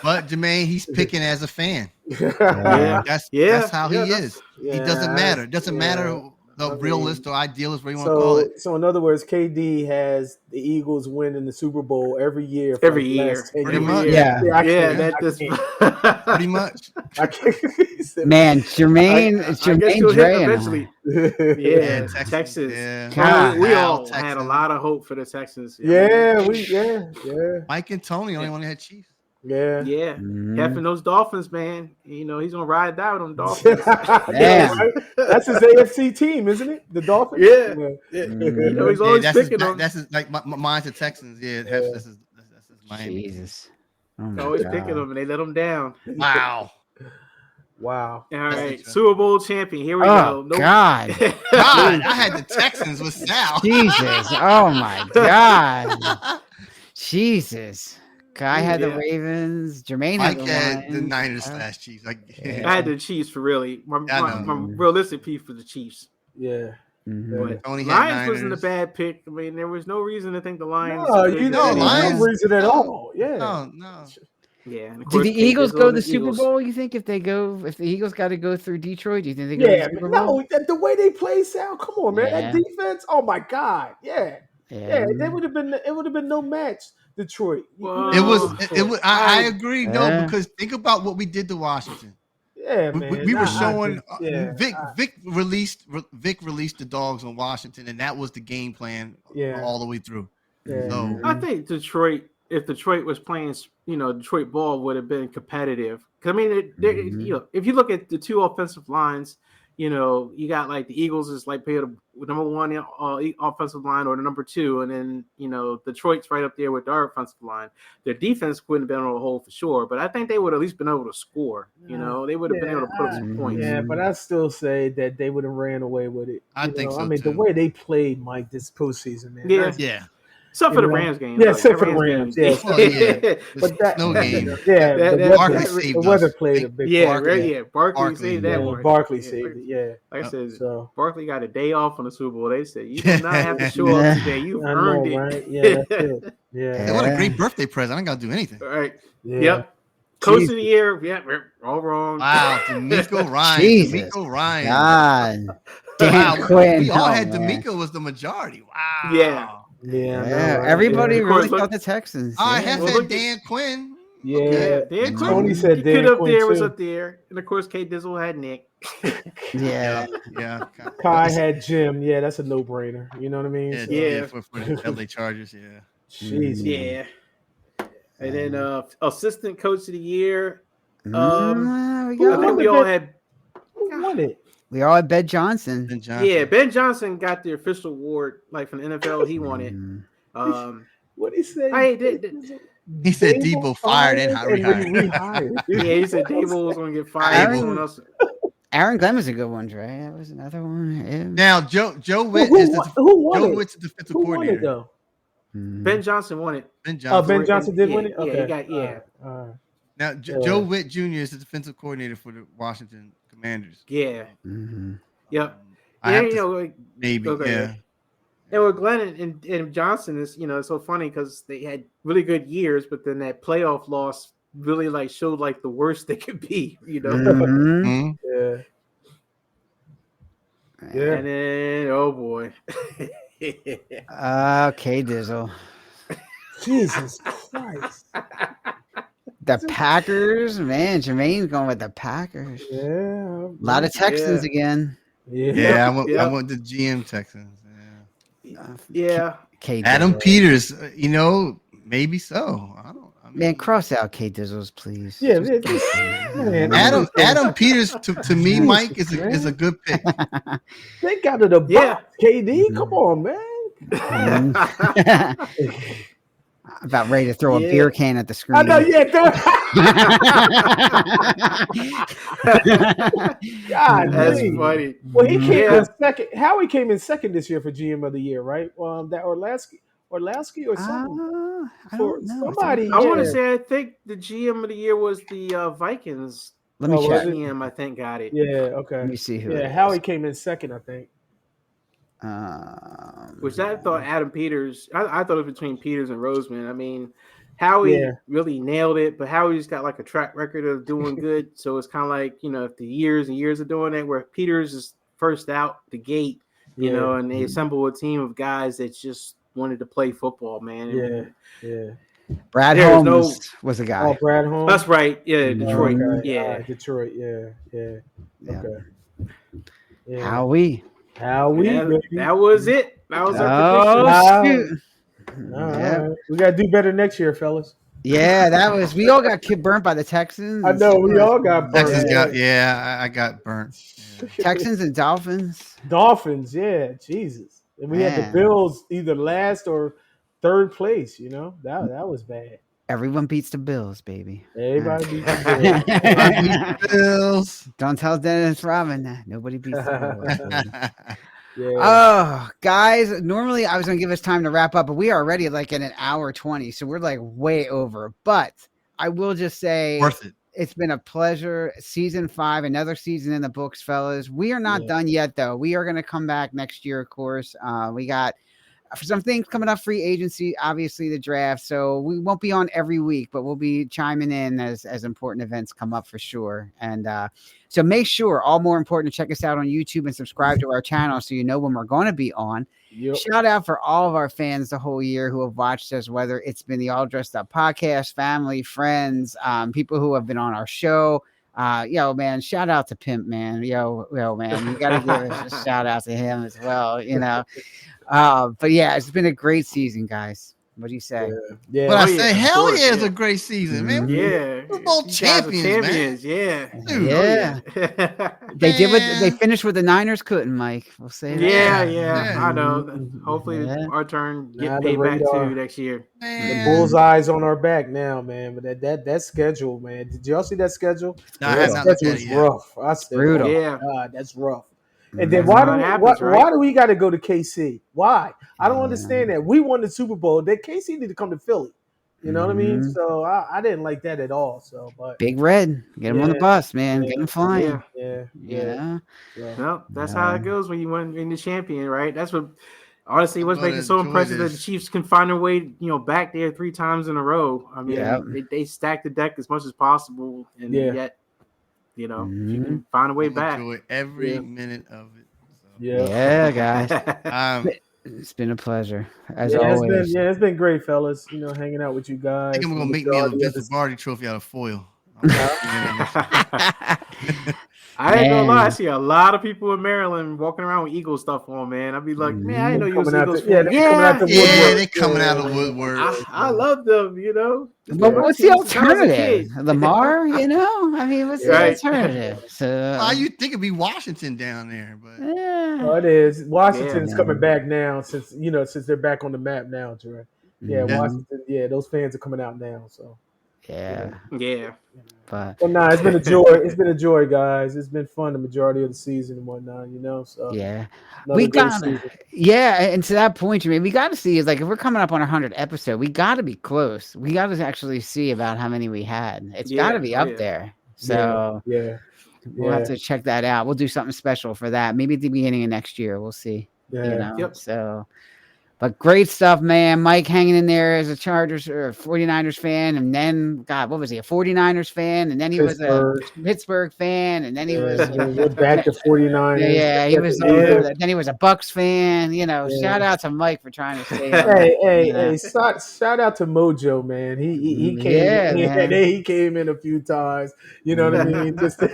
But Jermaine, he's picking as a fan. That's how he is. He doesn't matter. It doesn't matter the realist or idealist, what you want to call it. So in other words, KD has the Eagles winning the Super Bowl every year. Pretty much. Pretty much. Man, Jermaine eventually. Texas. God, we all had a lot of hope for the Texans. Mike and Tony only had Chiefs. Having those Dolphins, man. He's gonna ride out on Dolphins. Right? That's his AFC team, isn't it? The Dolphins. He's always picking them. That's like mine's the Texans. This is Miami. Jesus. Always picking them, and they let them down. Wow. All right, Super Bowl champion. Here we go. Nope. God, I had the Texans with Sal. Jesus. Oh my God. Jesus. I had the Ravens. Jermaine had the Niners / Chiefs. I had the Chiefs for really. My realistic piece for the Chiefs. Yeah. But Lions wasn't a bad pick. I mean, there was no reason to think the Lions. Lions. No reason at all. Yeah. No. Yeah. Do the Eagles go to the Super Bowl? You think if the Eagles got to go through Detroit, do you think they go to the Super Bowl? No, the way they play, Sal. Come on, man. That defense. Oh my God. Yeah. They would have been. It would have been no match. Detroit. Well, it was. I agree. No, because think about what we did to Washington. Yeah, man. We were showing. Vic released the dogs on Washington, and that was the game plan. All the way through. Yeah. So I think Detroit. If Detroit was playing, Detroit ball would have been competitive. Because I mean, if you look at the two offensive lines, you got like the Eagles is like pay the number one offensive line or the number two, and then Detroit's right up there with their offensive line. Their defense wouldn't have been on the hole for sure, but I think they would at least been able to score. They would have been able to put up some points. Yeah, but I still say that they would have ran away with it. I think so. I mean, too. the way they played, Mike, this postseason, man. Yeah. Except for the Rams game. Except for the Rams. Yeah. But that no game. The weather played a big part. Barkley saved that one. Barkley saved it. Yeah. Like I said, Barkley got a day off on the Super Bowl. They said you do not have to show up today. You've earned it. Right? Yeah, that's it. Yeah. What a great birthday present. I ain't got to do anything. All right. Yeah. Yep. Coach of the year. Yeah, we're all wrong. Wow. D'Amico Ryan. Jesus. God. Dan Quinn. We all had D'Amico was the majority. Wow. Yeah. Yeah, everybody really thought the Texans. I have had Dan Quinn. Yeah, Dan Quinn. Tony said Dan Quinn. Quinn was up there, and of course, K Dizzle had Nick. Yeah. Kai had Jim. Yeah, that's a no-brainer. You know what I mean? For the LA Chargers. Yeah. Jeez. Yeah. And then assistant coach of the year. I think we all had. Who won it? We all had Ben Johnson. Yeah, Ben Johnson got the official award, like from the NFL. He won it. What did he say? He said Debo fired and rehired. He said Debo was going to get fired. Aaron Glenn was a good one, Dre. That was another one. Yeah. Now, Joe Witt is the defensive coordinator. Though? Ben Johnson won it. Ben Johnson did win it? Okay. Now, Joe Witt Jr. is the defensive coordinator for the Washington Commanders. Yeah. Yep. Maybe. Okay. And with Glenn and Johnson is, it's so funny because they had really good years, but then that playoff loss really showed the worst they could be, Yeah. And then, oh boy. Okay, Dizzle. Jesus Christ. The Packers, man. Jermaine's going with the Packers. Yeah. A lot of Texans again. Yeah. I went to GM Texans. Yeah. Adam Peters, maybe so. Man, cross out K Dizzles, please. Yeah, man. Adam Peters to me, Mike, is a good pick. They got it a box, KD. Come on, man. About ready to throw a beer can at the screen. I know, God, that's funny. Well, he came in second. Howie came in second this year for GM of the year, right? That or Orlowski or something. I don't know. Somebody. I want to say I think the GM of the year was the Vikings. Let me check. GM, I think, got it. Yeah. Okay. Let me see who. Yeah, Howie came in second, I think. Which I thought Adam Peters. I thought it was between Peters and Roseman. I mean, Howie really nailed it, but Howie's got like a track record of doing good. So it's kind of like, if the years and years of doing it, where Peters is first out the gate, and they assemble a team of guys that just wanted to play football, man. Yeah. Brad Holmes was a guy. Oh, Brad Holmes. That's right. Yeah, Detroit. Okay. Yeah, Detroit. Yeah. Okay. Yeah. Howie. That was it. That was our prediction. Right. We got to do better next year, fellas. Yeah, we all got burnt by the Texans. I know, we all got burnt. I got burnt. Yeah. Texans and Dolphins. Yeah, Jesus. And we had the Bills either last or third place, That was bad. Everyone beats the Bills, baby. Everybody beats the Bills. Don't tell Dennis Rodman that. Nobody beats the Bills. Yeah. Oh, guys, normally I was going to give us time to wrap up, but we are already like in an hour 20, so we're like way over. But I will just say worth it. It's been a pleasure. Season 5, another season in the books, fellas. We are not done yet, though. We are going to come back next year, of course. We got some things coming up, free agency, obviously the draft. So we won't be on every week, but we'll be chiming in as important events come up for sure. And so make sure, all more important, to check us out on YouTube and subscribe to our channel so you know when we're going to be on. Yep. Shout out for all of our fans the whole year who have watched us, whether it's been the All Dressed Up podcast, family, friends, people who have been on our show. Man, shout out to Pimp, man. Man, you got to give us a shout out to him as well, But yeah, it's been a great season, guys. What do you say? Yeah. But I say, hell yeah, it's a great season, man. Yeah. We're both champions, man. Yeah. They finished with the Niners couldn't, Mike. We'll say that. Yeah. I know. Hopefully our turn get paid back too next year. Man. The bullseye's on our back now, man. But that schedule, man. Did y'all see that schedule? No, I have not looked at it yet. Rough. I said, brutal. God, that's rough. And then why do we got to go to KC? Why? I don't understand that. We won the Super Bowl. That KC need to come to Philly. You know what I mean? So I didn't like that at all. So, but Big Red, get him on the bus, man. Get him flying. Yeah. Well, that's how it goes when you win the champion, right? That's what. Honestly, what's making it so impressive that the Chiefs can find their way, back there 3 times in a row. I mean, they stack the deck as much as possible, and yet. If you can find a way back. Enjoy every minute of it. So. Yeah, guys. It's been a pleasure, as always. It's been great, fellas. Hanging out with you guys. I think I'm going to make me a Vince Lombardi trophy out of foil. I ain't gonna lie, I see a lot of people in Maryland walking around with Eagle stuff on, man. I'd be like, man, I didn't know you was Eagles fan. They're coming out of the woodwork. I love them, But what's the alternative? Lamar, I mean, what's the alternative? So you think it'd be Washington down there, but it is. Washington's coming back now since they're back on the map now, Jermaine. Washington. Those fans are coming out now. So yeah. But it's been a joy. It's been a joy, guys. It's been fun the majority of the season and whatnot, So we got and to that point, Jermaine, we got to see is like if we're coming up on 100 episode, we got to be close. We got to actually see about how many we had. It's got to be up there. So we'll have to check that out. We'll do something special for that. Maybe at the beginning of next year, we'll see. So. But great stuff, man. Mike hanging in there as a Chargers or 49ers fan. And then, God, what was he? A 49ers fan. And then he was a Pittsburgh fan. And then he was back to 49ers. Yeah, he was. Then he was a Bucks fan. Shout out to Mike for trying to stay. Hey, shout out to Mojo, man. He came he came in a few times. You know what I mean? Just and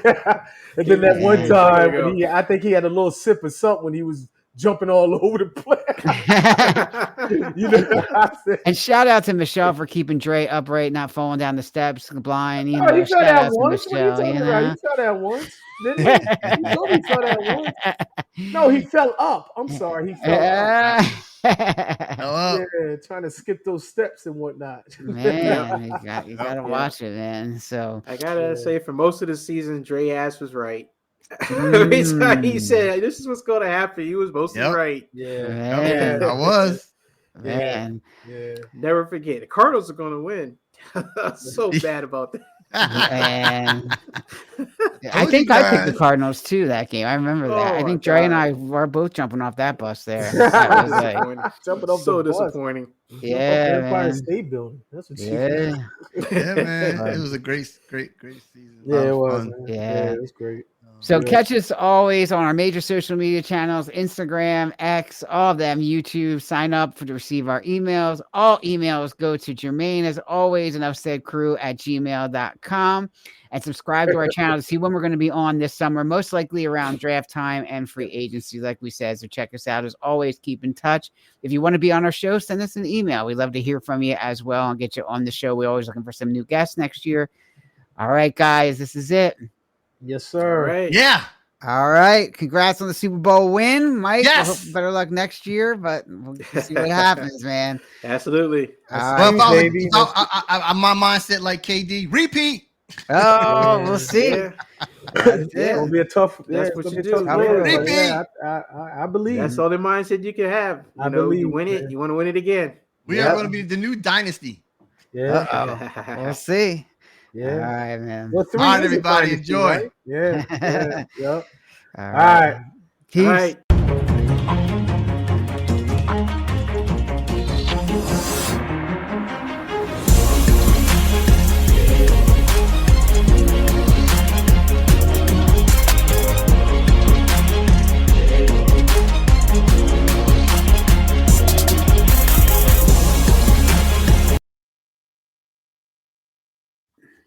then that one time when I think he had a little sip of something when he was jumping all over the place. And shout out to Michelle for keeping Dre upright, not falling down the steps blind. He saw that once. He saw that once. Didn't he? He saw that once. No, he fell up. I'm sorry. He fell up. Trying to skip those steps and whatnot. Man, you gotta watch it, man. So I gotta say, for most of the season, Dre Ass was right. He said this is what's going to happen. He was mostly right. I was. Man. Yeah. Never forget. The Cardinals are going to win. So bad about that. And I think I picked the Cardinals too that game. I remember that. I think Dre and I were both jumping off that bus there. That was like jumping off so the bus. disappointing. Yeah, Empire man. State Building. That's what Yeah. Yeah, man. It was a great season. Yeah, it was. Yeah. It was great. So catch us always on our major social media channels, Instagram, X, all of them, YouTube. Sign up to receive our emails. All emails go to Jermaine, as always, enoughsaidcrew@gmail.com. And subscribe to our channel to see when we're going to be on this summer, most likely around draft time and free agency, like we said. So check us out. As always, keep in touch. If you want to be on our show, send us an email. We'd love to hear from you as well and get you on the show. We're always looking for some new guests next year. All right, guys, this is it. Yes, sir. Right. Yeah. All right. Congrats on the Super Bowl win, Mike. Yes. I hope better luck next year, but we'll see what happens, man. Absolutely. Well, my mindset like KD, repeat. Oh, we'll see. Yeah. It'll be a tough. That's what you do. Yeah, I believe. That's all the mindset you can have. You win it. You want to win it again. We are going to be the new dynasty. Yeah. We'll see. Yeah. All right, man. Well, all right, everybody. Enjoy. Right? Yeah. Yep. All right. Peace. All right.